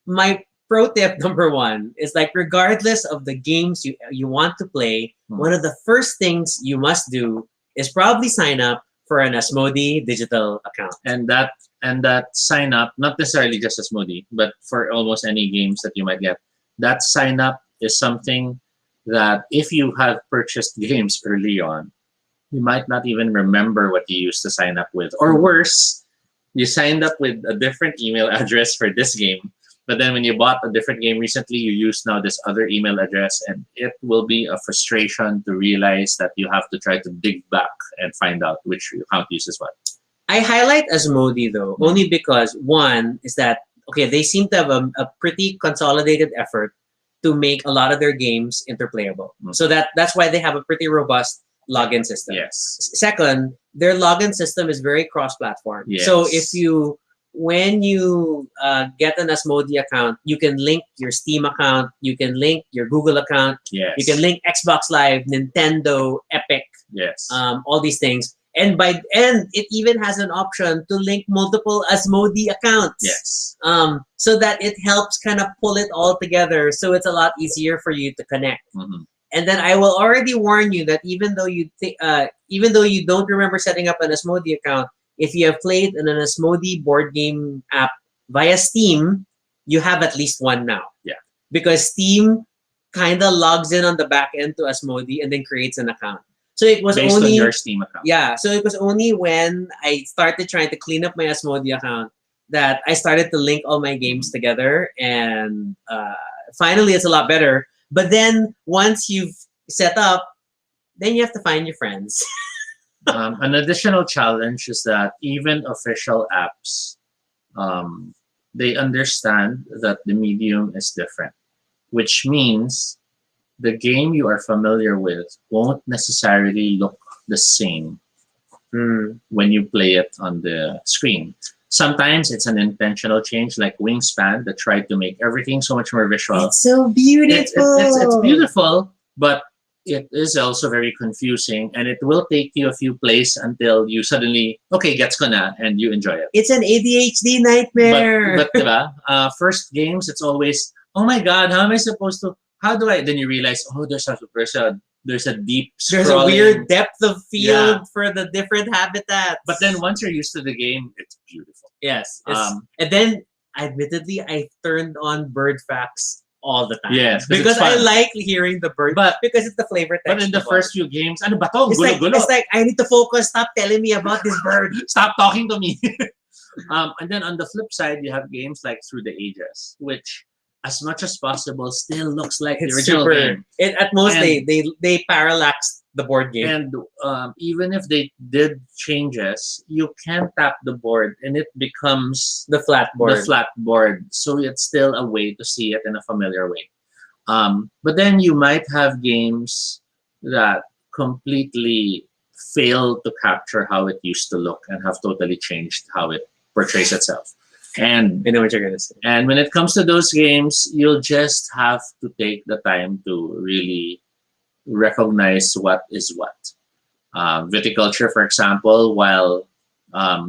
my pro tip number one is, like, regardless of the games you want to play, one of the first things you must do is probably sign up for an Asmodee digital account. And that sign up, not necessarily just Asmodee, but for almost any games that you might get, that sign up is something that if you have purchased games early on, you might not even remember what you used to sign up with. Or worse, you signed up with a different email address for this game, but then when you bought a different game recently, you use now this other email address, and it will be a frustration to realize that you have to try to dig back and find out which account uses what. I highlight Asmodee though, only because one is that okay, they seem to have a pretty consolidated effort to make a lot of their games interplayable. So that's why they have a pretty robust login system. Yes. Second, their login system is very cross-platform. Yes. So when you get an Asmodee account, you can link your Steam account, you can link your Google account, Yes. you can link Xbox Live, Nintendo, Epic, Yes. all these things. And it even has an option to link multiple Asmodee accounts. Yes. So that it helps kind of pull it all together. So it's a lot easier for you to connect. Mm-hmm. And then I will already warn you that even though you don't remember setting up an Asmodee account, if you have played in an Asmodee board game app via Steam, you have at least one now. Yeah. Because Steam kind of logs in on the back end to Asmodee and then creates an account. So it was based only on your Steam account. Yeah. So it was only when I started trying to clean up my Asmodee account that I started to link all my games together, and finally it's a lot better. But then once you've set up, then you have to find your friends. An additional challenge is that even official apps, they understand that the medium is different, which means the game you are familiar with won't necessarily look the same when you play it on the screen. Sometimes it's an intentional change, like Wingspan, that tried to make everything so much more visual. It's so beautiful. It's beautiful, but it is also very confusing, and it will take you a few plays until you suddenly, okay, gets ko na, and you enjoy it. It's an ADHD nightmare. But diba, first games, it's always, oh my God, how am I supposed to, how do I, then you realize, oh, there's a deep scrolling. There's a weird depth of field for the different habitats. But then once you're used to the game, it's beautiful. Yes. And then, admittedly, I turned on bird facts all the time. Yes, because I like hearing the bird, because it's the flavor text. But in the first few games, ano ba to? It's like, I need to focus. Stop telling me about this bird. Stop talking to me. And then on the flip side, you have games like Through the Ages, which, as much as possible, still looks like the original game. At most, they parallaxed the board game. And even if they did changes, you can tap the board and it becomes the flat board. So it's still a way to see it in a familiar way. But then you might have games that completely fail to capture how it used to look and have totally changed how it portrays itself. And I know what you're gonna say. And when it comes to those games, you'll just have to take the time to really recognize what is what. Viticulture, for example, while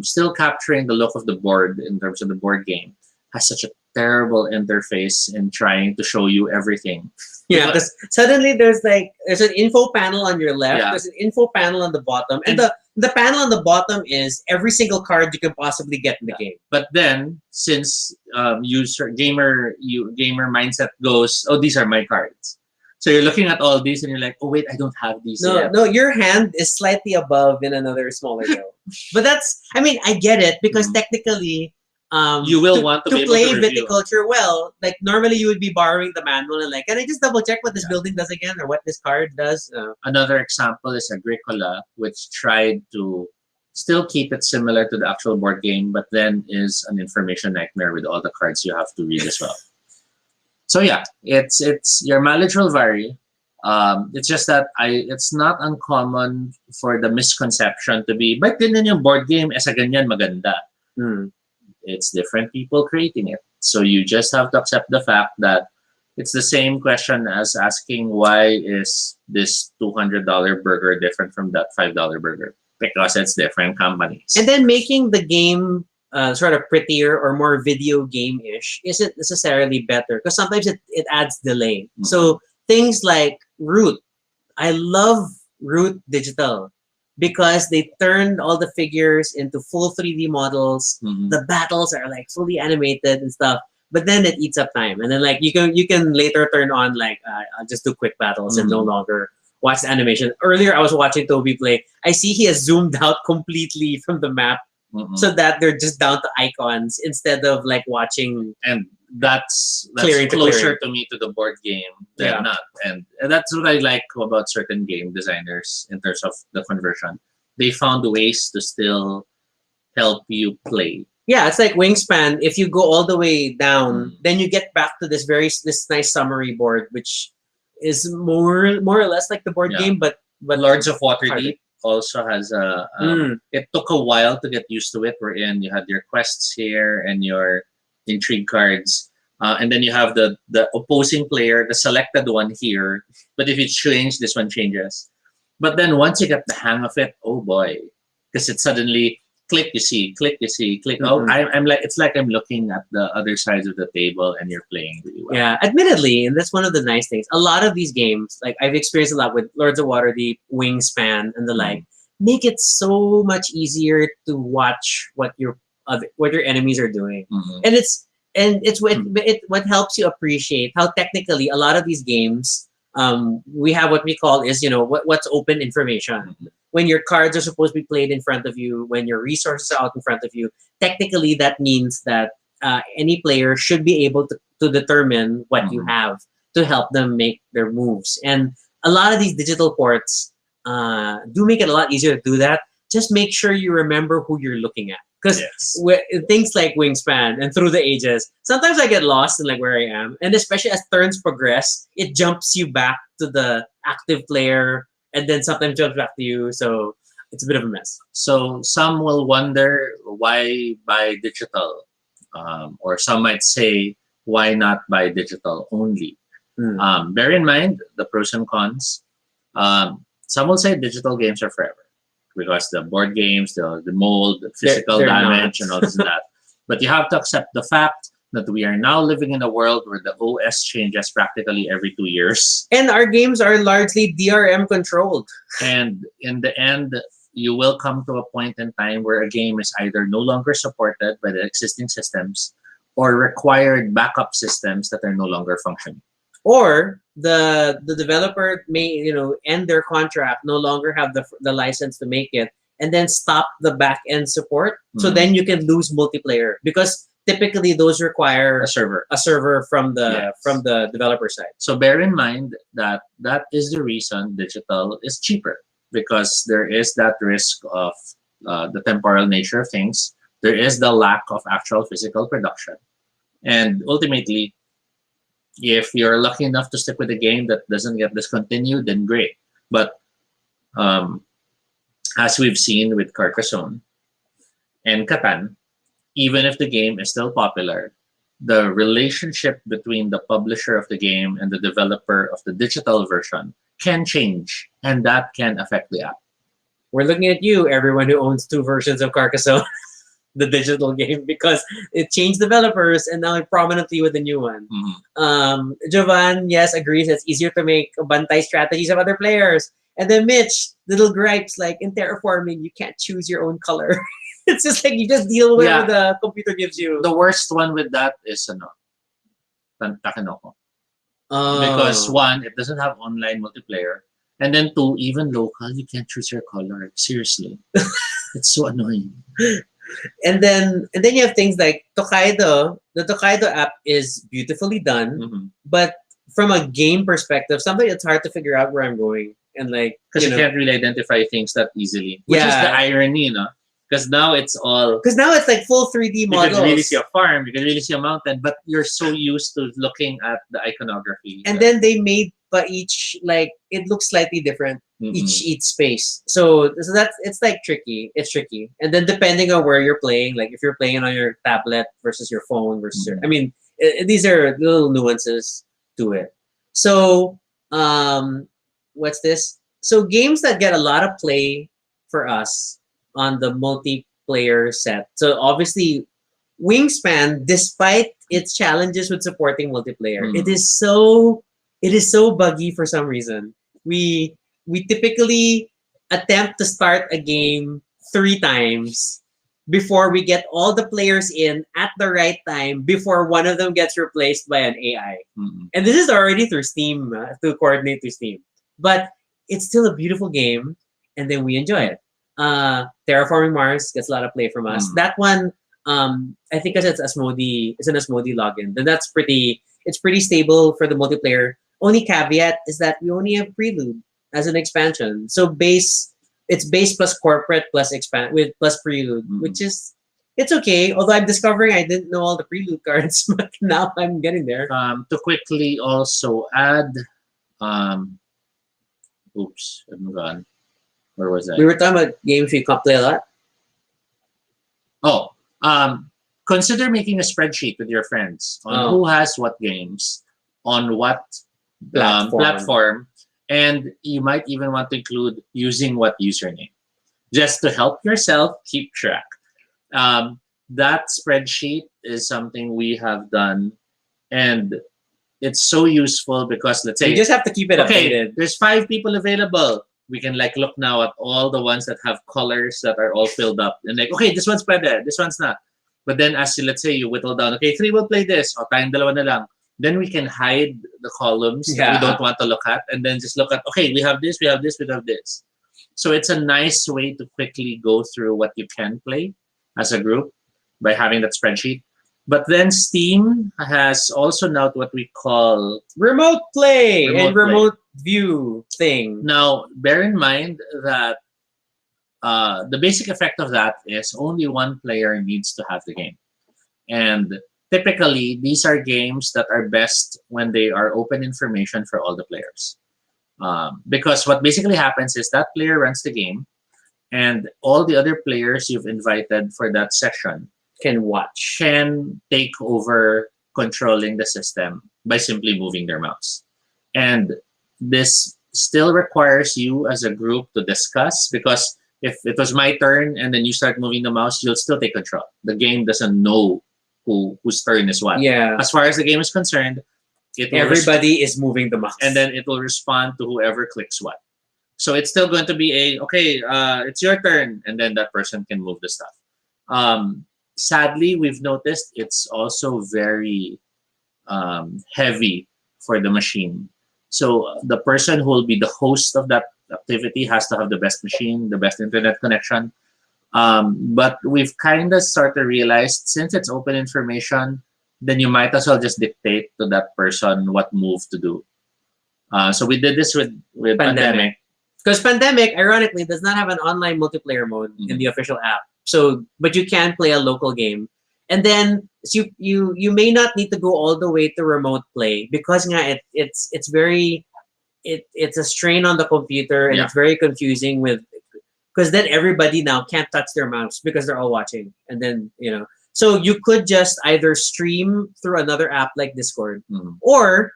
still capturing the look of the board in terms of the board game, has such a terrible interface in trying to show you everything. Yeah, because suddenly there's an info panel on your left, there's an info panel on the bottom, and the panel on the bottom is every single card you can possibly get in the game. But then, since gamer mindset goes, oh, these are my cards. So you're looking at all these and you're like, oh wait, I don't have these yet. No, your hand is slightly above in another smaller row. But I get it, because technically, you will want to be able play to review. Viticulture well. Like normally, you would be borrowing the manual and can I just double check what this building does again, or what this card does? Another example is Agricola, which tried to still keep it similar to the actual board game, but then is an information nightmare with all the cards you have to read as well. So yeah, it's your mileage will vary. It's just that it's not uncommon for the misconception to be, but din yung board game sa ganyan maganda. It's different people creating it. So you just have to accept the fact that it's the same question as asking, why is this $200 burger different from that $5 burger? Because it's different companies. And then making the game sort of prettier or more video game-ish isn't necessarily better, because sometimes it adds delay. So things like Root. I love Root Digital, because they turned all the figures into full 3D models. The battles are fully animated and stuff, but then it eats up time. And then you can later turn on I'll just do quick battles and no longer watch the animation. Earlier, I was watching Toby play. I see he has zoomed out completely from the map so that they're just down to icons instead of like watching. And that's Clearing to closer clearing. to me to the board game than Yeah. not. And that's what I like about certain game designers in terms of the conversion. They found ways to still help you play. Yeah, it's like Wingspan. If you go all the way down, Mm. then you get back to this nice summary board, which is more or less like the board Yeah. game, but Lords of harder. Waterdeep also has a. It took a while to get used to it. Wherein you had your quests here and your intrigue cards, and then you have the opposing player, the selected one here. But if you change, this one changes. But then once you get the hang of it, oh boy, because it suddenly click, you see, click, you see, click. Oh, I'm like, it's like I'm looking at the other sides of the table and you're playing really well. Yeah, admittedly, and that's one of the nice things. A lot of these games, like I've experienced a lot with Lords of Waterdeep, Wingspan, and the like, make it so much easier to watch what your enemies are doing, and it's what helps you appreciate how technically a lot of these games, we have what we call is what's open information. When your cards are supposed to be played in front of you, when your resources are out in front of you, technically that means that any player should be able to determine what you have to help them make their moves. And a lot of these digital ports do make it a lot easier to do that. Just make sure you remember who you're looking at. Because things like Wingspan and Through the Ages, sometimes I get lost in like where I am. And especially as turns progress, it jumps you back to the active player and then sometimes jumps back to you. So it's a bit of a mess. So some will wonder why buy digital, or some might say why not buy digital only. Bear in mind the pros and cons. Some will say digital games are forever because the board games, the mold, the physical They're damage, not. and all this and that. But you have to accept the fact that we are now living in a world where the OS changes practically every 2 years. And our games are largely DRM controlled. And in the end, you will come to a point in time where a game is either no longer supported by the existing systems or required backup systems that are no longer functioning. Or the developer may end their contract, no longer have the license to make it, and then stop the back end support. So then you can lose multiplayer because typically those require A server. from the developer side. So bear in mind that that is the reason digital is cheaper, because there is that risk of the temporal nature of things. There is the lack of actual physical production. And ultimately, if you're lucky enough to stick with a game that doesn't get discontinued, then great. But as we've seen with Carcassonne and Catan, even if the game is still popular, the relationship between the publisher of the game and the developer of the digital version can change, and that can affect the app. We're looking at you, everyone who owns 2 versions of Carcassonne, the digital game, because it changed developers and now prominently with the new one. Jovan, yes, agrees it's easier to make bantay strategies of other players. And then Mitch, little gripes like in terraforming, you can't choose your own color. It's just like you just deal with what the computer gives you. The worst one with that is Takenoko. Because 1, it doesn't have online multiplayer. And then 2, even local, you can't choose your color. Seriously. It's so annoying. And then you have things like Tokaido. The Tokaido app is beautifully done, but from a game perspective, sometimes it's hard to figure out where I'm going. And like because you can't really identify things that easily. Which is the irony, you know? Because now it's like full 3D models. You can really see a farm, you can really see a mountain, but you're so used to looking at the iconography. And then they made each, like, it looks slightly different each space. So it's like tricky. It's tricky. And then depending on where you're playing, like if you're playing on your tablet versus your phone versus your, I mean, these are little nuances to it. So what's this? So games that get a lot of play for us on the multiplayer set. So obviously Wingspan, despite its challenges with supporting multiplayer, it is so buggy for some reason. We typically attempt to start a game 3 times before we get all the players in at the right time before one of them gets replaced by an AI. And this is already through Steam, to coordinate through Steam. But it's still a beautiful game, and then we enjoy it. Terraforming Mars gets a lot of play from us. That one, I think, because it's an Asmodee login, then it's pretty stable for the multiplayer. Only caveat is that we only have Prelude as an expansion, so it's base plus corporate plus expand with plus Prelude, which is it's okay. Although I'm discovering I didn't know all the Prelude cards, but now I'm getting there. To quickly also add, oops, I'm gone. Where was I? We were talking about games we can't play a lot. Oh, consider making a spreadsheet with your friends on who has what games on what platform, and you might even want to include using what username, just to help yourself keep track. That spreadsheet is something we have done, and it's so useful because let's say you just have to keep it updated. There's 5 people available. We can like look now at all the ones that have colors that are all filled up, and like, okay, this one's pwede, this one's not. But then as you, let's say you whittle down, okay, 3 will play this, o tayong dalawa na lang. Then we can hide the columns that we don't want to look at, and then just look at, okay, we have this, we have this, we have this. So it's a nice way to quickly go through what you can play as a group by having that spreadsheet. But then Steam has also now what we call remote play and remote view thing. Now, bear in mind that the basic effect of that is only one player needs to have the game. And typically, these are games that are best when they are open information for all the players. Because what basically happens is that player runs the game, and all the other players you've invited for that session can take over controlling the system by simply moving their mouse. And this still requires you as a group to discuss, because if it was my turn and then you start moving the mouse, you'll still take control. The game doesn't know whose turn is what. Yeah. As far as the game is concerned, everybody is moving the mouse. And then it will respond to whoever clicks what. So it's still going to be it's your turn, and then that person can move the stuff. Sadly, we've noticed it's also very heavy for the machine. So the person who will be the host of that activity has to have the best machine, the best internet connection. But we've kind of sort of realized, since it's open information, then you might as well just dictate to that person what move to do. So we did this with Pandemic. Because Pandemic, ironically, does not have an online multiplayer mode in the official app. So, but you can play a local game, and then you may not need to go all the way to remote play, because it's a strain on the computer, and it's very confusing because then everybody now can't touch their mouse because they're all watching, and then so you could just either stream through another app like Discord, or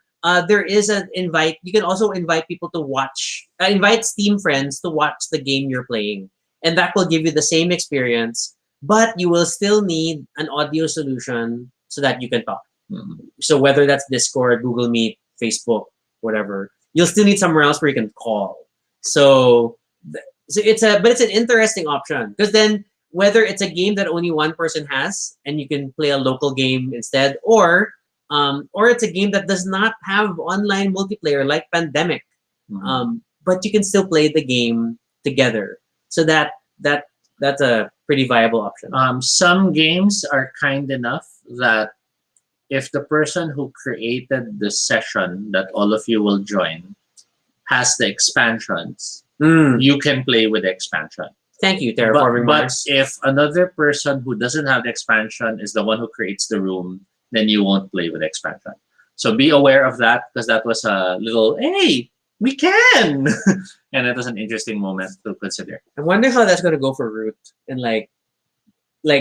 there is an invite. You can also invite people to watch, invite Steam friends to watch the game you're playing. And that will give you the same experience, but you will still need an audio solution so that you can talk. So whether that's Discord, Google Meet, Facebook, whatever, you'll still need somewhere else where you can call. So it's an interesting option, because then whether it's a game that only one person has and you can play a local game instead, or it's a game that does not have online multiplayer like Pandemic, but you can still play the game together. So that's a pretty viable option. Some games are kind enough that if the person who created the session that all of you will join has the expansions, you can play with the expansion. Thank you, Terraforming Mars. But if another person who doesn't have the expansion is the one who creates the room, then you won't play with the expansion. So be aware of that, because that was a little, hey, we can! And it was an interesting moment to consider. I wonder how that's going to go for Root. And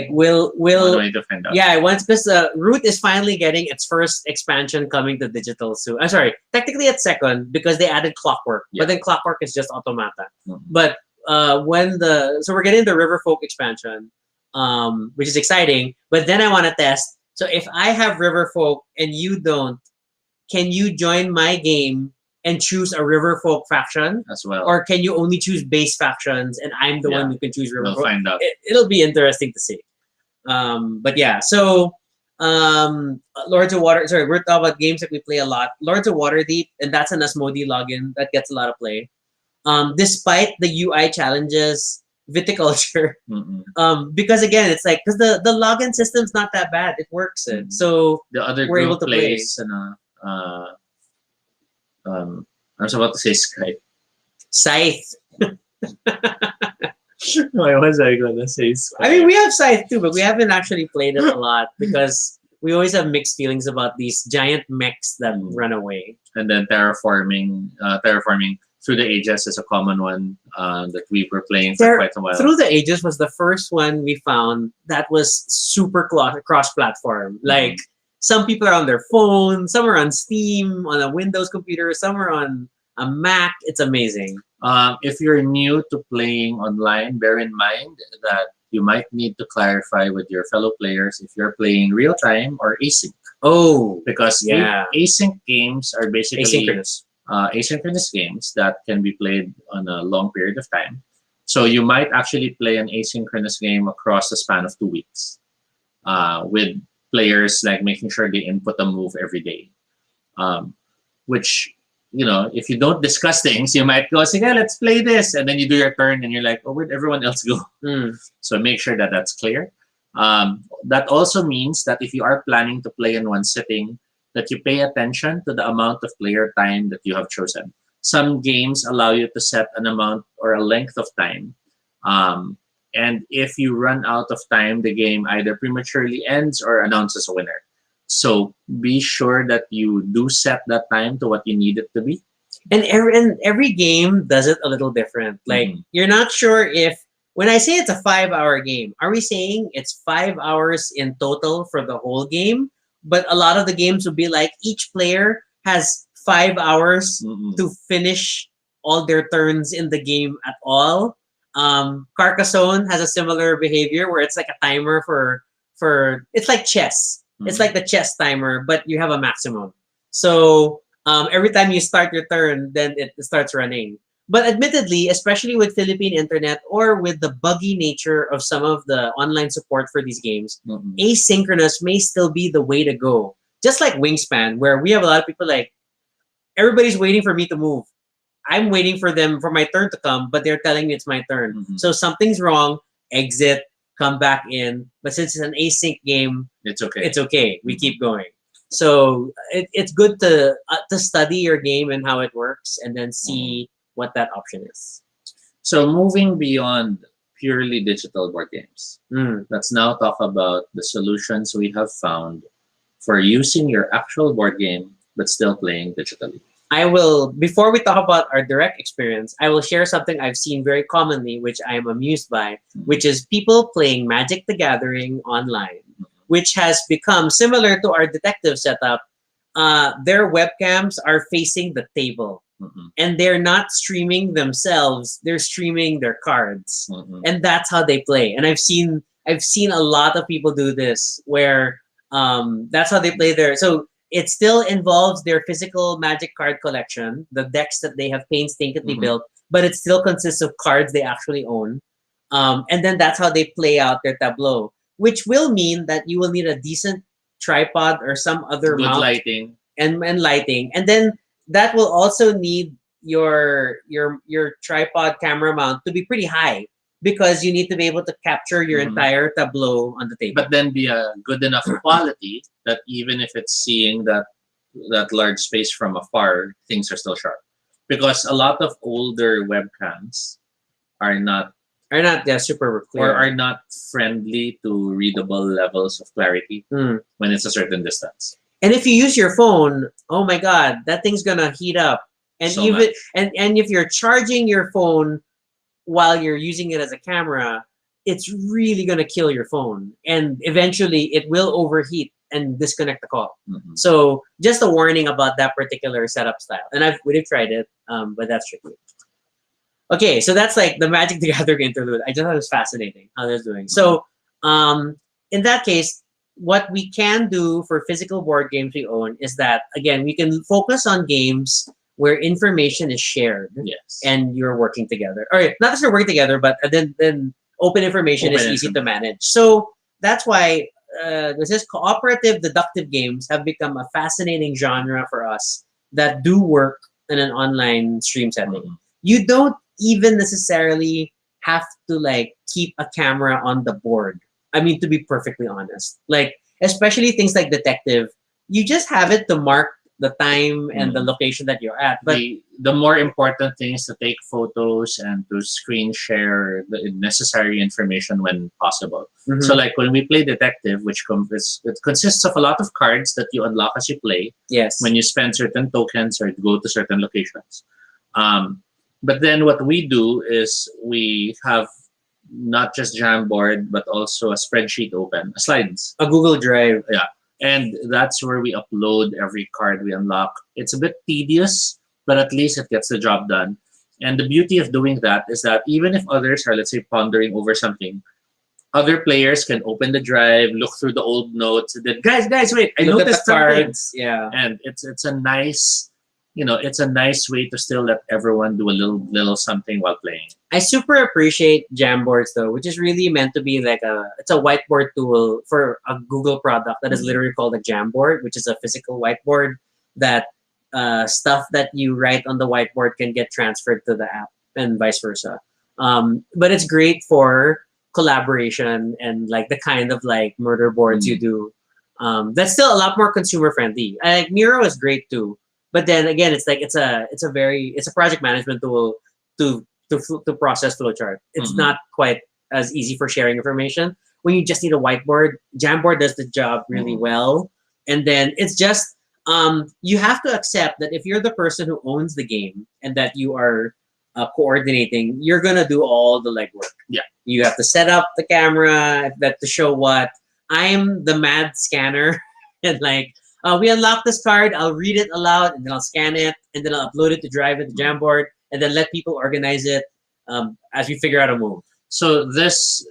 will way to find out. Yeah, because Root is finally getting its first expansion coming to digital soon. I'm sorry, technically it's second, because they added Clockwork. But then Clockwork is just Automata. But so we're getting the Riverfolk expansion, which is exciting. But then I want to test. So if I have Riverfolk and you don't, can you join my game and choose a Riverfolk faction as well? Or can you only choose base factions and I'm the one who can choose Riverfolk? We'll find out. It'll be interesting to see. But yeah, so Lords of Water, sorry, we're talking about games that we play a lot. Lords of Waterdeep, and that's an Asmodee login that gets a lot of play. despite the UI challenges, viticulture. Mm-mm. Because again, it's like because the login system's not that bad. It works. So The other we're able group to play. plays, I was about to say Skype. Scythe. Why was I gonna say Skype? I mean, we have Scythe too, but we haven't actually played it a lot because we always have mixed feelings about these giant mechs that run away. And then terraforming through the ages is a common one that we were playing for quite a while. Through the Ages was the first one we found that was super cross-platform. Like some people are on their phone, some are on Steam, on a Windows computer, some are on a Mac. It's amazing. If you're new to playing online, bear in mind that you might need to clarify with your fellow players if you're playing real time or async. Oh, Because async games are basically asynchronous. Asynchronous games that can be played on a long period of time. So you might actually play an asynchronous game across the span of 2 weeks, with players like making sure they input a move every day. Which, if you don't discuss things, you might go, "Sige, let's play this," and then you do your turn, and you're like, "Oh, where'd everyone else go?" So make sure that that's clear. That also means that if you are planning to play in one sitting, that you pay attention to the amount of player time that you have chosen. Some games allow you to set an amount or a length of time. And if you run out of time, the game either prematurely ends or announces a winner. So be sure that you do set that time to what you need it to be. And every game does it a little different. Like you're not sure if when I say it's a 5-hour game, are we saying it's 5 hours in total for the whole game? But a lot of the games would be like each player has 5 hours to finish all their turns in the game at all. Carcassonne has a similar behavior where it's like a timer for it's like chess. It's like the chess timer, but you have a maximum. So every time you start your turn, then it starts running. But admittedly, especially with Philippine internet or with the buggy nature of some of the online support for these games, asynchronous may still be the way to go. Just like Wingspan, where we have a lot of people like, everybody's waiting for me to move. I'm waiting for my turn to come, but they're telling me it's my turn. So something's wrong, exit, come back in. But since it's an async game, it's okay. It's okay. We keep going. So it's good to study your game and how it works, and then see what that option is. So moving beyond purely digital board games, let's now talk about the solutions we have found for using your actual board game but still playing digitally. I will, before we talk about our direct experience, I will share something I've seen very commonly, which I am amused by, which is people playing Magic the Gathering online, which has become similar to our detective setup. Their webcams are facing the table. And they're not streaming themselves; they're streaming their cards, and that's how they play. And I've seen a lot of people do this, where that's how they play their. So it still involves their physical Magic card collection, the decks that they have painstakingly built, but it still consists of cards they actually own. And then that's how they play out their tableau, which will mean that you will need a decent tripod or some other good mount lighting and lighting, and then that will also need your tripod camera mount to be pretty high, because you need to be able to capture your entire tableau on the table. But then be a good enough quality that even if it's seeing that large space from afar, things are still sharp. Because a lot of older webcams are not super clear, or are not friendly to readable levels of clarity when it's a certain distance. And if you use your phone, oh my God, that thing's gonna heat up. And So even much. and if you're charging your phone while you're using it as a camera, it's really gonna kill your phone. And eventually it will overheat and disconnect the call. So just a warning about that particular setup style. And we've tried it, but that's tricky. Okay, so that's like the Magic the Gathering interlude. I just thought it was fascinating how they're doing. So in that case, what we can do for physical board games we own is that, again, we can focus on games where information is shared and you're working together. Or not necessarily working together, but then open information is easy to manage. So that's why this cooperative deductive games have become a fascinating genre for us that do work in an online stream setting. you don't even necessarily have to like keep a camera on the board. I mean, to be perfectly honest, like especially things like detective, you just have it to mark the time and the location that you're at. But the more important thing is to take photos and to screen share the necessary information when possible. So like when we play detective, which it consists of a lot of cards that you unlock as you play yes, when you spend certain tokens or go to certain locations. But then what we do is we have not just Jamboard, but also a spreadsheet open, slides. a Google Drive. Yeah. And that's where we upload every card we unlock. It's a bit tedious, but at least it gets the job done. And the beauty of doing that is that even if others are, let's say, pondering over something, other players can open the drive, look through the old notes, and then, guys, wait, I Look at noticed the something. cards. Yeah. And it's a nice, it's a nice way to still let everyone do a little something while playing. I super appreciate Jamboards though, which is really meant to be like it's a whiteboard tool for a Google product that is literally called a Jamboard, which is a physical whiteboard that stuff that you write on the whiteboard can get transferred to the app and vice versa. But it's great for collaboration and like the kind of like murder boards you do. That's still a lot more consumer friendly. Like Miro is great too, but then again, it's like it's a project management tool to process flowchart. It's not quite as easy for sharing information. When you just need a whiteboard, Jamboard does the job really well. And then it's just you have to accept that if you're the person who owns the game and that you are coordinating, you're gonna do all the legwork. Yeah, you have to set up the camera that to show what. I'm the mad scanner, and like we unlock this card, I'll read it aloud, and then I'll scan it, and then I'll upload it to Drive at the Jamboard, and then let people organize it as we figure out a move. So this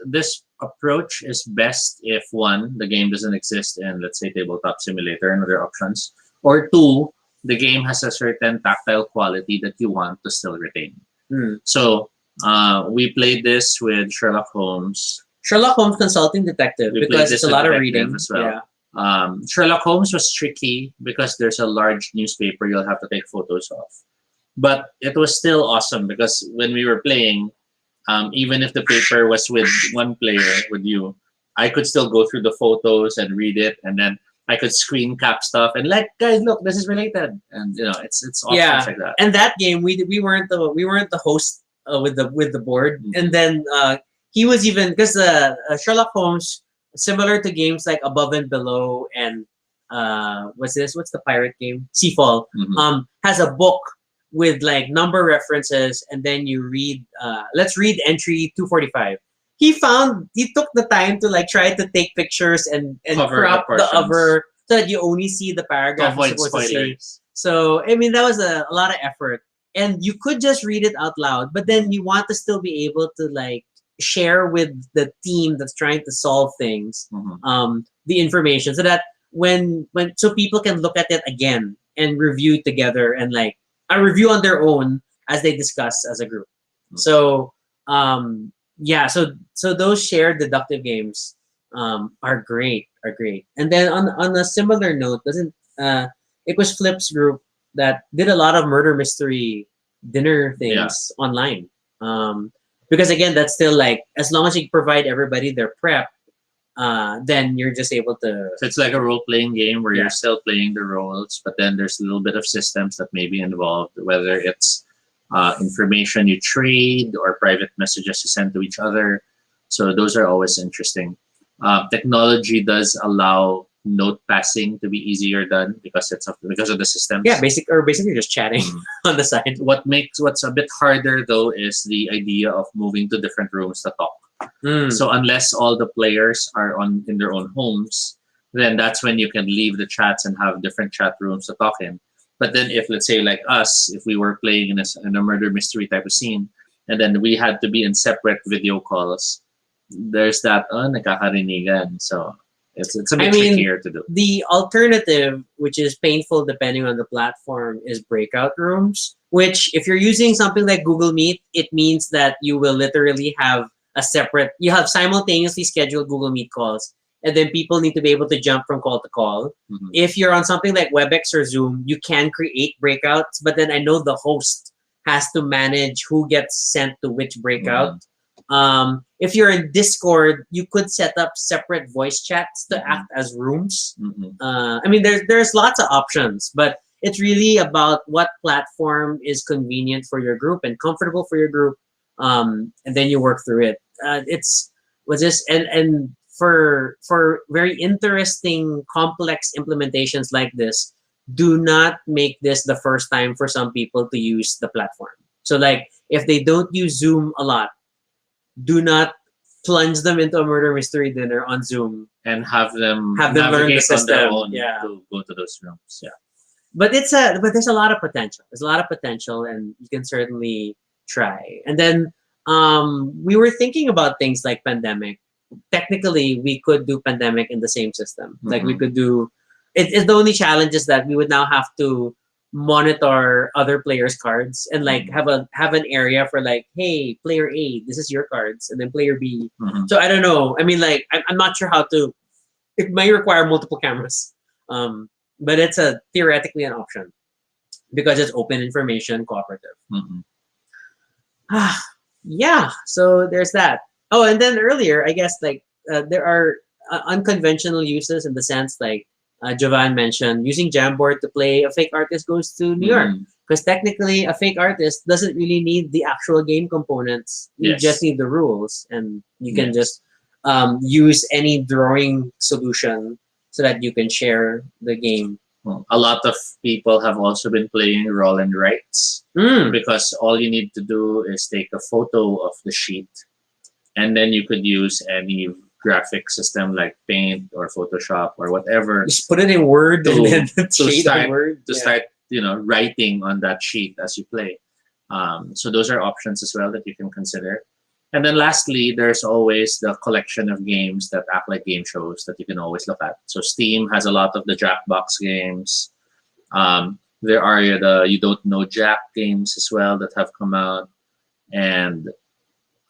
approach is best if one, the game doesn't exist in, let's say, Tabletop Simulator and other options, or two, the game has a certain tactile quality that you want to still retain. So we played this with Sherlock Holmes. Sherlock Holmes Consulting Detective, because it's a lot of reading as well. Yeah. Sherlock Holmes was tricky because there's a large newspaper you'll have to take photos of. But it was still awesome because when we were playing, even if the paper was with one player, with you, I could still go through the photos and read it, and then I could screen cap stuff and like, guys, look, this is related, and it's awesome like that. And that game, we weren't the host with the board, and then he was even because Sherlock Holmes, similar to games like Above and Below and what's the pirate game Seafall, has a book with like number references, and then you read let's read entry 245. He took the time to like try to take pictures and crop the cover so that you only see the paragraph you're supposed to see. So I mean that was a lot of effort, and you could just read it out loud, but then you want to still be able to like share with the team that's trying to solve things the information so that when so people can look at it again and review together and like a review on their own as they discuss as a group. So so those shared deductive games are great. And then on a similar note, it was Flip's group that did a lot of murder mystery dinner things online. Because again, that's still like as long as you provide everybody their prep, then you're just able to. So it's like a role-playing game where you're still playing the roles, but then there's a little bit of systems that may be involved, whether it's information you trade or private messages you send to each other. So those are always interesting. Technology does allow note passing to be easier done because of the systems. Yeah, basically just chatting on the side. What's a bit harder though is the idea of moving to different rooms to talk. So unless all the players are in their own homes, then that's when you can leave the chats and have different chat rooms to talk in. But then if, let's say, like us, if we were playing in a murder mystery type of scene, and then we had to be in separate video calls, there's that, nagkakarinigan. So it's a bit trickier to do. The alternative, which is painful depending on the platform, is breakout rooms, which if you're using something like Google Meet, it means that you will literally have you have simultaneously scheduled Google Meet calls, and then people need to be able to jump from call to call. If you're on something like WebEx or Zoom, you can create breakouts, but then I know the host has to manage who gets sent to which breakout. If you're in Discord, you could set up separate voice chats to act as rooms. I mean, there's lots of options, but it's really about what platform is convenient for your group and comfortable for your group, and then you work through it. It's was this and for very interesting, complex implementations like this, do not make this the first time for some people to use the platform. So, like, if they don't use Zoom a lot, do not plunge them into a murder mystery dinner on Zoom and have them learn the navigate on their system. own Yeah. to go to those rooms. Yeah. But there's a lot of potential. There's a lot of potential, and you can certainly try. And then we were thinking about things like Pandemic. Technically, we could do Pandemic in the same system. Like, we could do. It's the only challenge is that we would now have to monitor other players' cards and like have an area for like, hey, player A, this is your cards, and then player B. So I don't know. I mean, like, I'm not sure how to. It may require multiple cameras, but it's theoretically an option because it's open information, cooperative. Yeah. So there's that. Oh, and then earlier, I guess like there are unconventional uses in the sense like. Jovan mentioned using Jamboard to play a fake artist goes to New York, because technically a fake artist doesn't really need the actual game components. You just need the rules, and you can just use any drawing solution so that you can share the game. A lot of people have also been playing roll and writes because all you need to do is take a photo of the sheet, and then you could use any graphic system like Paint or Photoshop or whatever. Just put it in Word and then start writing on that sheet as you play. So those are options as well that you can consider. And then lastly, there's always the collection of games that act like game shows that you can always look at. So Steam has a lot of the Jackbox games. There are the You Don't Know Jack games as well that have come out. And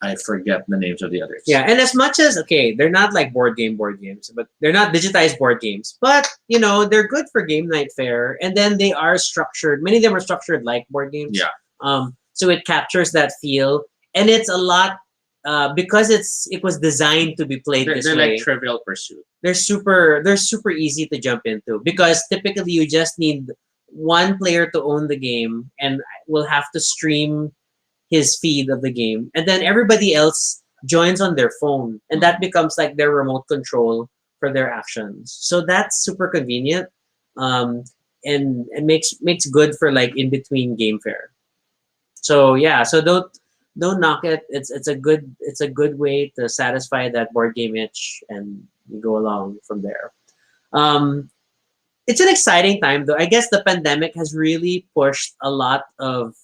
I forget the names of the others. Yeah, and as much as, okay, they're not like board games, but they're not digitized board games. But, they're good for game night fare. And then they are structured. Many of them are structured like board games. Yeah. So it captures that feel. And it's a lot, because it was designed to be played this way. They're like Trivial Pursuit. They're super easy to jump into. Because typically you just need one player to own the game and will have to stream his feed of the game, and then everybody else joins on their phone, and that becomes like their remote control for their actions. So that's super convenient, and it makes good for like in between game fare. So yeah, so don't knock it. It's a good way to satisfy that board game itch, and you go along from there. It's an exciting time though. I guess the pandemic has really pushed a lot of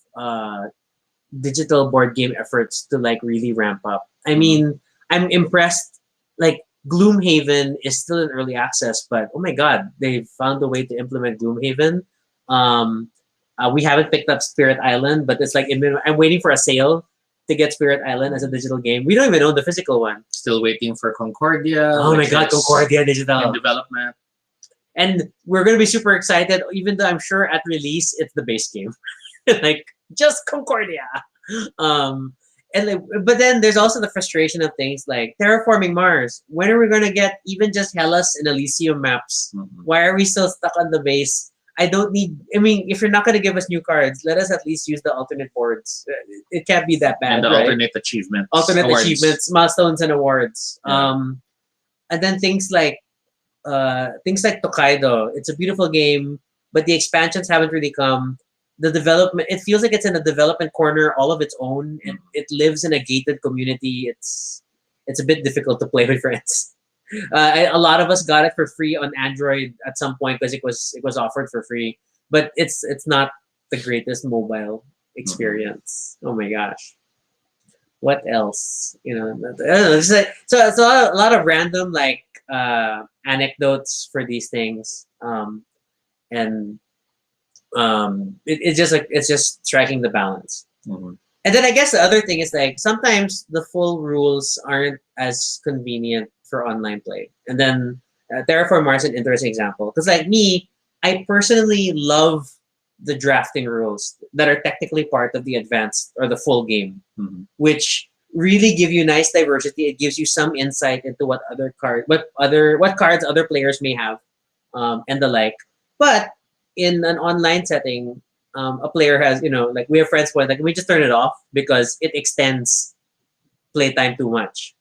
digital board game efforts to like really ramp up. I mean, I'm impressed. Like Gloomhaven is still in early access, but oh my god, they've found a way to implement Gloomhaven. We haven't picked up Spirit Island, but it's like I'm waiting for a sale to get Spirit Island as a digital game. We don't even own the physical one. Still waiting for Concordia. Oh my god, Concordia digital in development. And we're gonna be super excited, even though I'm sure at release it's the base game. Like just Concordia. But then there's also the frustration of things like Terraforming Mars. When are we gonna get even just Hellas and Elysium maps? Why are we still stuck on the base? I mean, if you're not gonna give us new cards, let us at least use the alternate boards. It can't be that bad. And the right? alternate achievements. Achievements, milestones, and awards. Yeah. And then things like Tokaido. It's a beautiful game, but the expansions haven't really come. The development, it feels like it's in a development corner all of its own. It lives in a gated community. It's a bit difficult to play with friends. A lot of us got it for free on Android at some point because it was offered for free, but it's not the greatest mobile experience. Oh my gosh. What else? I don't know. So a lot of random like anecdotes for these things, and it's just striking the balance. And then I guess the other thing is like sometimes the full rules aren't as convenient for online play. And then Terraform Mars is an interesting example because like me, I personally love the drafting rules that are technically part of the advanced or the full game, which really give you nice diversity. It gives you some insight into what cards other players may have, and the like. But in an online setting, a player has, like we have friends who like, we just turn it off because it extends playtime too much.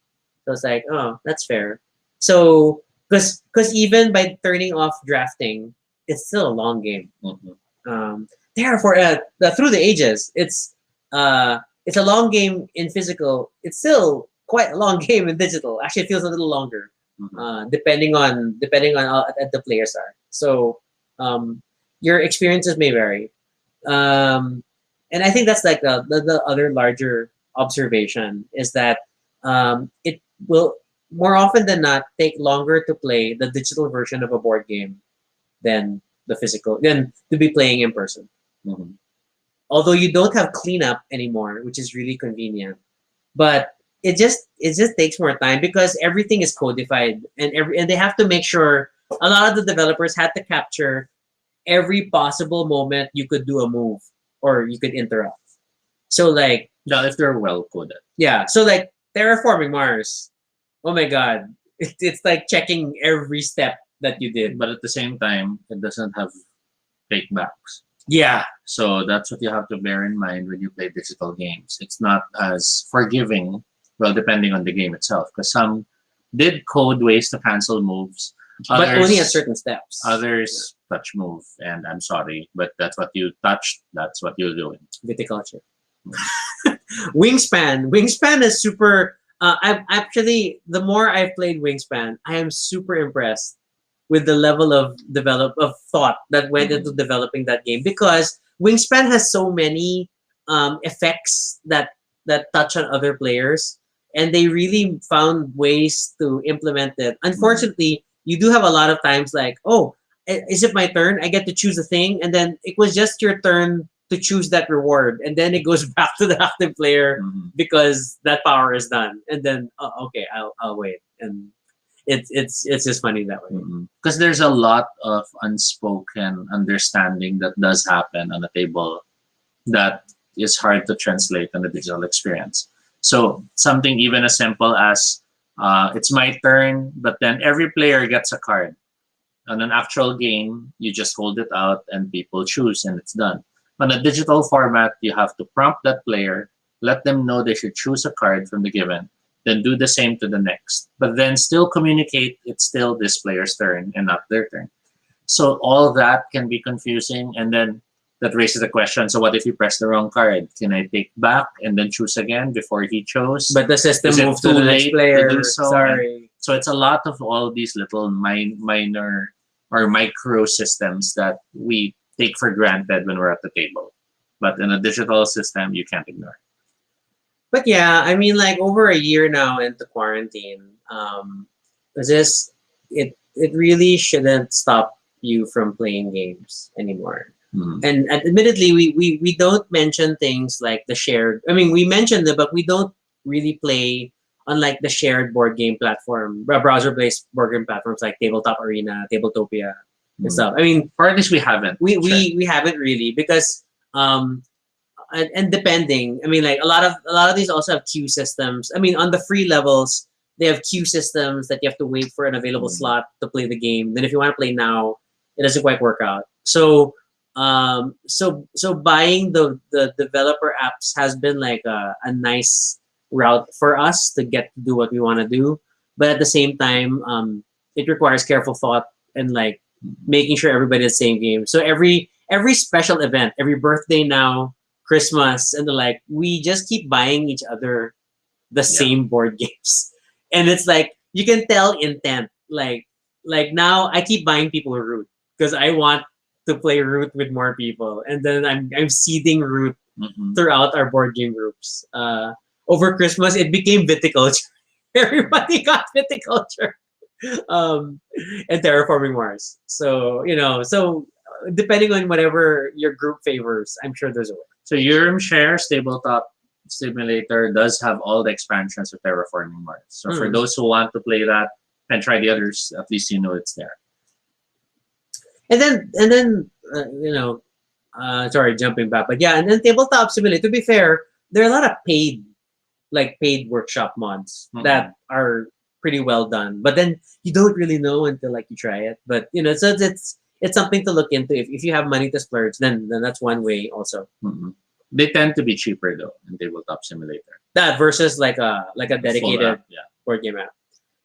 So it's like, oh, that's fair. So because even by turning off drafting, it's still a long game. Therefore, through the ages, it's a long game in physical. It's still quite a long game in digital. Actually, it feels a little longer, depending on how the players are. So your experiences may vary, and I think that's like the other larger observation is that it will more often than not take longer to play the digital version of a board game than than to be playing in person. Although you don't have cleanup anymore, which is really convenient, but it just takes more time because everything is codified and they have to make sure. A lot of the developers had to capture every possible moment you could do a move or you could interrupt. So like, yeah, if they're well coded. Yeah, so like Terraforming Mars, oh my god, it's like checking every step that you did. But at the same time, it doesn't have take backs. Yeah. So that's what you have to bear in mind when you play digital games. It's not as forgiving, well, depending on the game itself, because some did code ways to cancel moves. But only at certain steps. Others touch move, and I'm sorry, but that's what you touched. That's what you're doing. Viticulture. Wingspan is super. I've actually, the more I've played Wingspan, I am super impressed with the level of thought that went into developing that game, because Wingspan has so many effects that touch on other players, and they really found ways to implement it. Unfortunately, you do have a lot of times like, oh, is it my turn? I get to choose a thing, and then it was just your turn to choose that reward, and then it goes back to the active player because that power is done, and then okay, I'll wait, and it's just funny that way. Because there's a lot of unspoken understanding that does happen on the table that is hard to translate on the digital experience. So something even as simple as it's my turn, but then every player gets a card. On an actual game, you just hold it out and people choose and it's done. On a digital format, you have to prompt that player, let them know they should choose a card from the given, then do the same to the next, but then still communicate it's still this player's turn and not their turn. So all that can be confusing, and then that raises the question, so what if you press the wrong card? Can I take back and then choose again before he chose? But the system moves to the next player. To do so? Sorry. So it's a lot of all these little minor or micro systems that we take for granted when we're at the table. But in a digital system, you can't ignore. But yeah, I mean, like over a year now into quarantine, it really shouldn't stop you from playing games anymore. And admittedly, we don't mention things like the shared. I mean, we mentioned it, but we don't really play on like the shared board game platform, browser-based board game platforms like Tabletop Arena, Tabletopia, and stuff. I mean, or at least we haven't. We haven't really, because and depending, I mean, like a lot of these also have queue systems. I mean, on the free levels, they have queue systems that you have to wait for an available slot to play the game. Then if you want to play now, it doesn't quite work out. So so buying the developer apps has been like a nice route for us to get to do what we want to do. But at the same time, it requires careful thought and like making sure everybody has the same game. So every special event, every birthday now, Christmas, and the like, we just keep buying each other the same board games. And it's like, you can tell intent. Like now I keep buying people Root because I want to play Root with more people. And then I'm seeding Root throughout our board game groups. Over Christmas, it became Viticulture. Everybody got Viticulture. And Terraforming Mars. So, depending on whatever your group favors, I'm sure there's a way. So Share Tabletop Simulator does have all the expansions of Terraforming Mars. So for those who want to play that and try the others, at least you know it's there. And then Sorry, jumping back, but yeah, and then Tabletop Simulator. To be fair, there are a lot of paid workshop mods that are pretty well done. But then you don't really know until like you try it. But you know, so it's something to look into. If you have money to splurge, then that's one way also. They tend to be cheaper though in Tabletop Simulator. That versus like a Full dedicated app, yeah. board game app.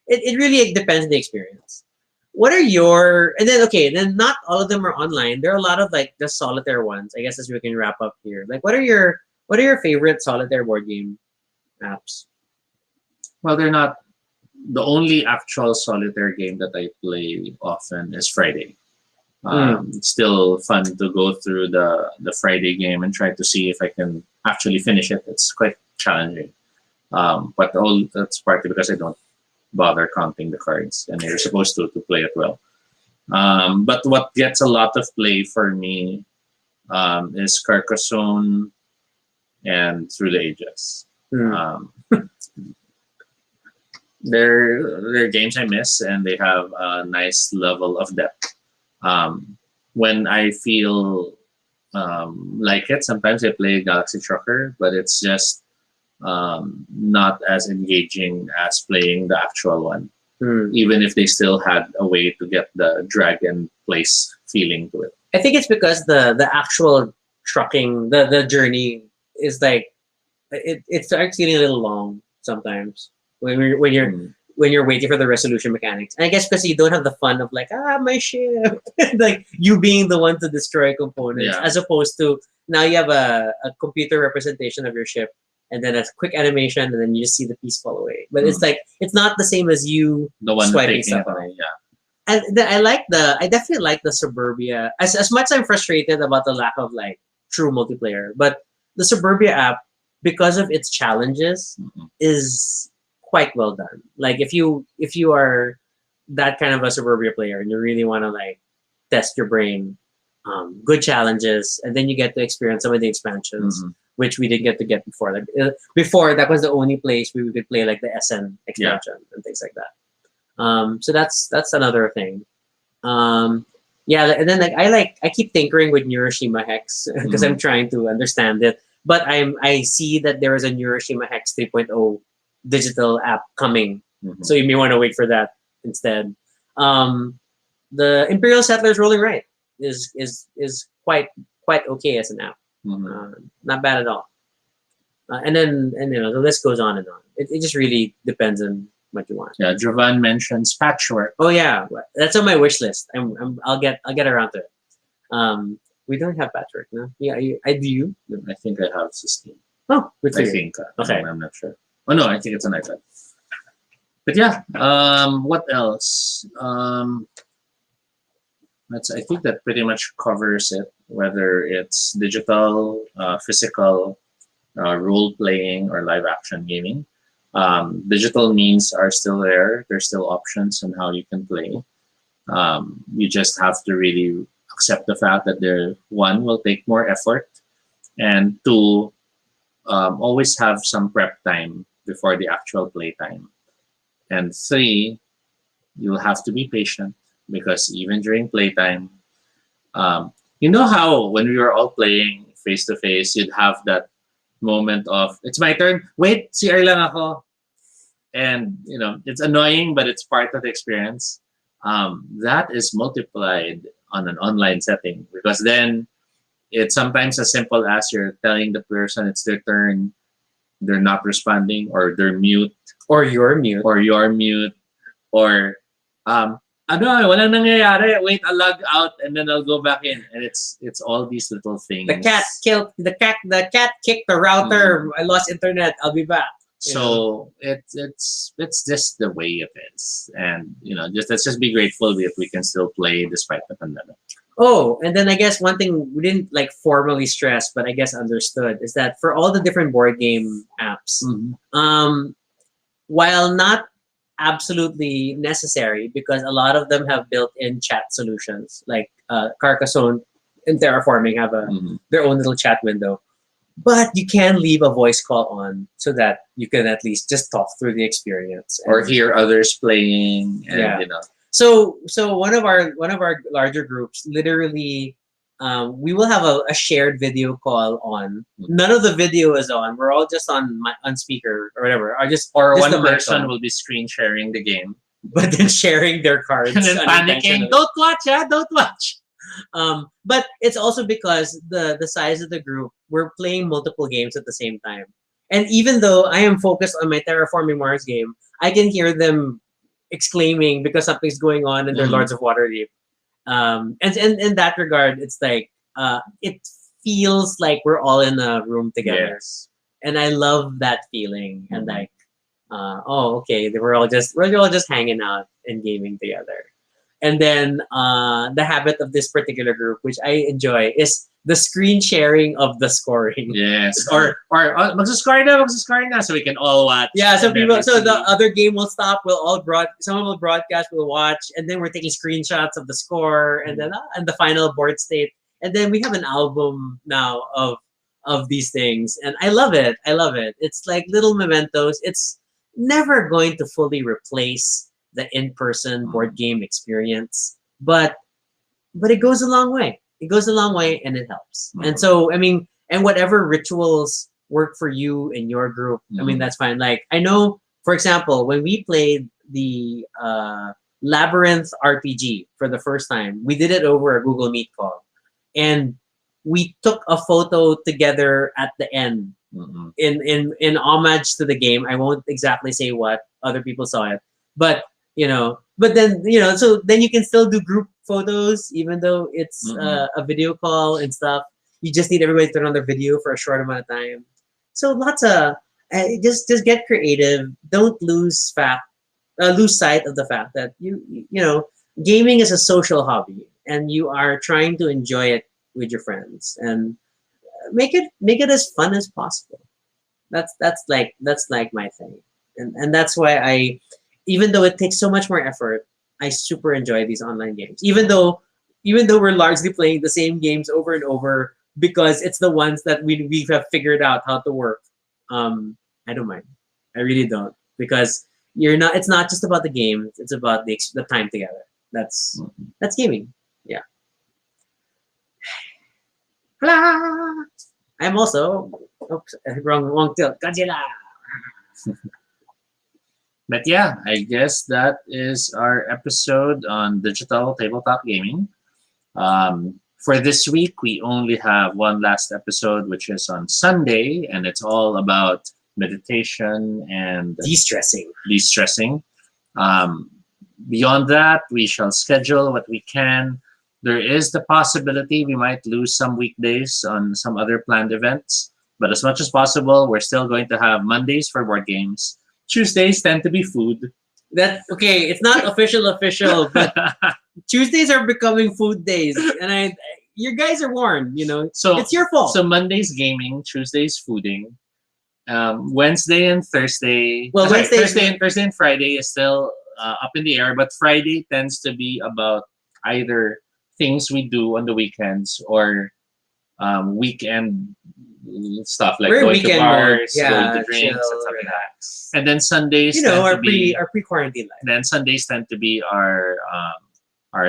It really depends on the experience. What are your and then okay, then not all of them are online. There are a lot of like the solitaire ones. I guess as we can wrap up here. Like what are your favorite solitaire board game apps? Well, they're not the only actual solitaire game that I play often is Friday. It's still fun to go through the Friday game and try to see if I can actually finish it. It's quite challenging. But all that's partly because I don't bother counting the cards, and you're supposed to play it well. But what gets a lot of play for me is Carcassonne and Through the Ages. They're games I miss, and they have a nice level of depth. When I feel like it, sometimes I play Galaxy Trucker, but it's just not as engaging as playing the actual one. Even if they still had a way to get the dragon place feeling to it. I think it's because the actual trucking, the journey is like it starts getting a little long sometimes when you're waiting for the resolution mechanics. And I guess because you don't have the fun of like my ship, like you being the one to destroy components, as opposed to now you have a computer representation of your ship, and then a quick animation, and then you just see the piece fall away. But it's like it's not the same as you the one swiping stuff away. And I definitely like the Suburbia. As much as I'm frustrated about the lack of like true multiplayer, but the Suburbia app, because of its challenges, is quite well done. Like if you are that kind of a Suburbia player and you really want to like test your brain, good challenges, and then you get to experience some of the expansions, which we didn't get to get before. Like before, that was the only place we could play like the SN expansion and things like that. So that's another thing. And then like I keep tinkering with Neuroshima Hex because I'm trying to understand it. But I see that there is a Neuroshima Hex 3.0 digital app coming, so you may want to wait for that instead. The Imperial Settlers Rolling Right is quite okay as an app. Not bad at all. And then the list goes on and on. It just really depends on what you want. Yeah, Jovan mentions Patchwork. Oh yeah, that's on my wish list. I'll get around to it. We don't have Patchwork, no? Yeah, I do. You? I think I have Sistine. Oh, good for I you. think. Okay. I'm not sure. Oh no, I think it's an iPad. But yeah, what else? I think that pretty much covers it. Whether it's digital, physical, role playing, or live action gaming. Digital means are still there. There's still options on how you can play. You just have to really accept the fact that one will take more effort, and two, always have some prep time before the actual play time, and three, you'll have to be patient because even during playtime, you know how when we were all playing face to face, you'd have that moment of it's my turn. Wait, CR lang ako. And it's annoying, but it's part of the experience. That is multiplied on an online setting because then it's sometimes as simple as you're telling the person it's their turn, they're not responding, or they're mute, or you're mute, or walang nangyayari. Wait, I'll log out and then I'll go back in, and it's all these little things. The cat kicked the router. I lost internet. I'll be back. So it's just the way it is, and let's just be grateful if we can still play despite the pandemic. Oh, and then I guess one thing we didn't like formally stress, but I guess understood, is that for all the different board game apps, while not absolutely necessary, because a lot of them have built-in chat solutions, like Carcassonne and Terraforming have their own little chat window. But you can leave a voice call on so that you can at least just talk through the experience or hear others playing. And, So one of our larger groups literally we will have a shared video call on. None of the video is on. We're all just on speaker or whatever. Or just one the mic person on. will be screen sharing the game. But then sharing their cards And then panicking, unintentionally. don't watch, don't watch. But it's also because the size of the group, we're playing multiple games at the same time. And even though I am focused on my Terraforming Mars game, I can hear them exclaiming because something's going on in their Mhm. Lords of Waterdeep. And in that regard, it's like it feels like we're all in a room together, Yes. and I love that feeling. And Mhm. like, oh, okay, we're all just hanging out and gaming together. And then the habit of this particular group, which I enjoy, is the screen sharing of the scoring. Yes. Or magsascore na, so we can all watch. Yeah, so and then people, we so the see. other game will stop. Someone will broadcast. We'll watch, and then we're taking screenshots of the score, and then and the final board state, and then we have an album now of these things, and I love it. I love it. It's like little mementos. It's never going to fully replace the in-person board game experience, but it goes a long way. It goes a long way, and it helps. And so, I mean, and whatever rituals work for you and your group, I mean, that's fine. Like, I know, for example, when we played the Labyrinth RPG for the first time, we did it over a Google Meet call, and we took a photo together at the end in homage to the game. I won't exactly say what, other people saw it, but but then so then you can still do group photos even though it's a video call and stuff. You just need everybody to turn on their video for a short amount of time. So lots of just get creative. Don't lose sight of the fact that gaming is a social hobby, and you are trying to enjoy it with your friends, and make it as fun as possible. That's like my thing, and that's why I, even though it takes so much more effort, I super enjoy these online games. Even though we're largely playing the same games over and over because it's the ones that we have figured out how to work. I don't mind. I really don't, because you're not. It's not just about the game. It's about the time together. That's gaming. Yeah. Blah. I'm also wrong tilt. Godzilla. But yeah, I guess that is our episode on digital tabletop gaming. For this week, we only have one last episode, which is on Sunday, and it's all about meditation and de-stressing. Beyond that, we shall schedule what we can. There is the possibility we might lose some weekdays on some other planned events, but as much as possible, we're still going to have Mondays for board games. Tuesdays tend to be food. That okay? It's not official, but Tuesdays are becoming food days, and you guys are warned. So it's your fault. So Monday's gaming, Tuesday's fooding, Wednesday and Thursday. Well, Thursday and Friday is still up in the air, but Friday tends to be about either things we do on the weekends or weekend stuff like going to bars, going to drinks, and stuff like that. And then Sundays, our pre-quarantine life. Then Sundays tend to be our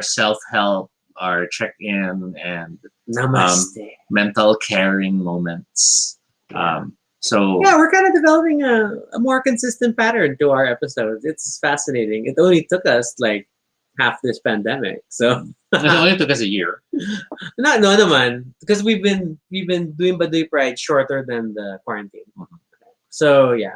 self-help, our check-in, and mental caring moments. So yeah, we're kind of developing a more consistent pattern to our episodes. It's fascinating. It only took us like half this pandemic, so it only took us a year. No, naman, because we've been doing Baduy Pride shorter than the quarantine. So yeah.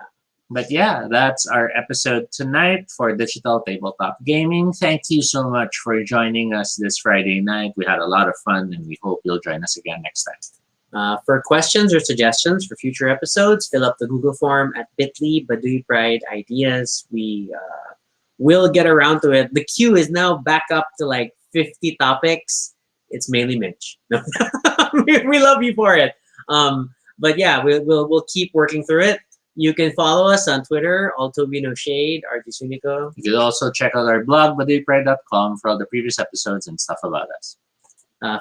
But yeah, that's our episode tonight for Digital Tabletop Gaming. Thank you so much for joining us this Friday night. We had a lot of fun, and we hope you'll join us again next time. For questions or suggestions for future episodes, fill up the Google form at bit.ly Baduy Pride Ideas. We will get around to it. The queue is now back up to like 50 topics. It's mainly Mitch. We love you for it. But yeah, we'll keep working through it. You can follow us on Twitter, AltoBinoShade, Artisunico. You can also check out our blog, baduypride.com, for all the previous episodes and stuff about us.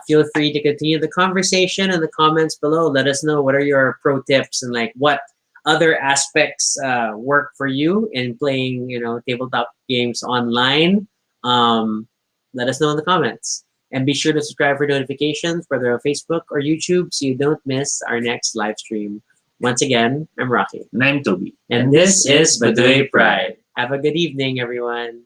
Feel free to continue the conversation in the comments below. Let us know what are your pro tips and like what other aspects work for you in playing, tabletop games online. Let us know in the comments. And be sure to subscribe for notifications, whether on Facebook or YouTube, so you don't miss our next live stream. Once again, I'm Rocky. And I'm Toby. And this is Baduy Pride. Have a good evening, everyone.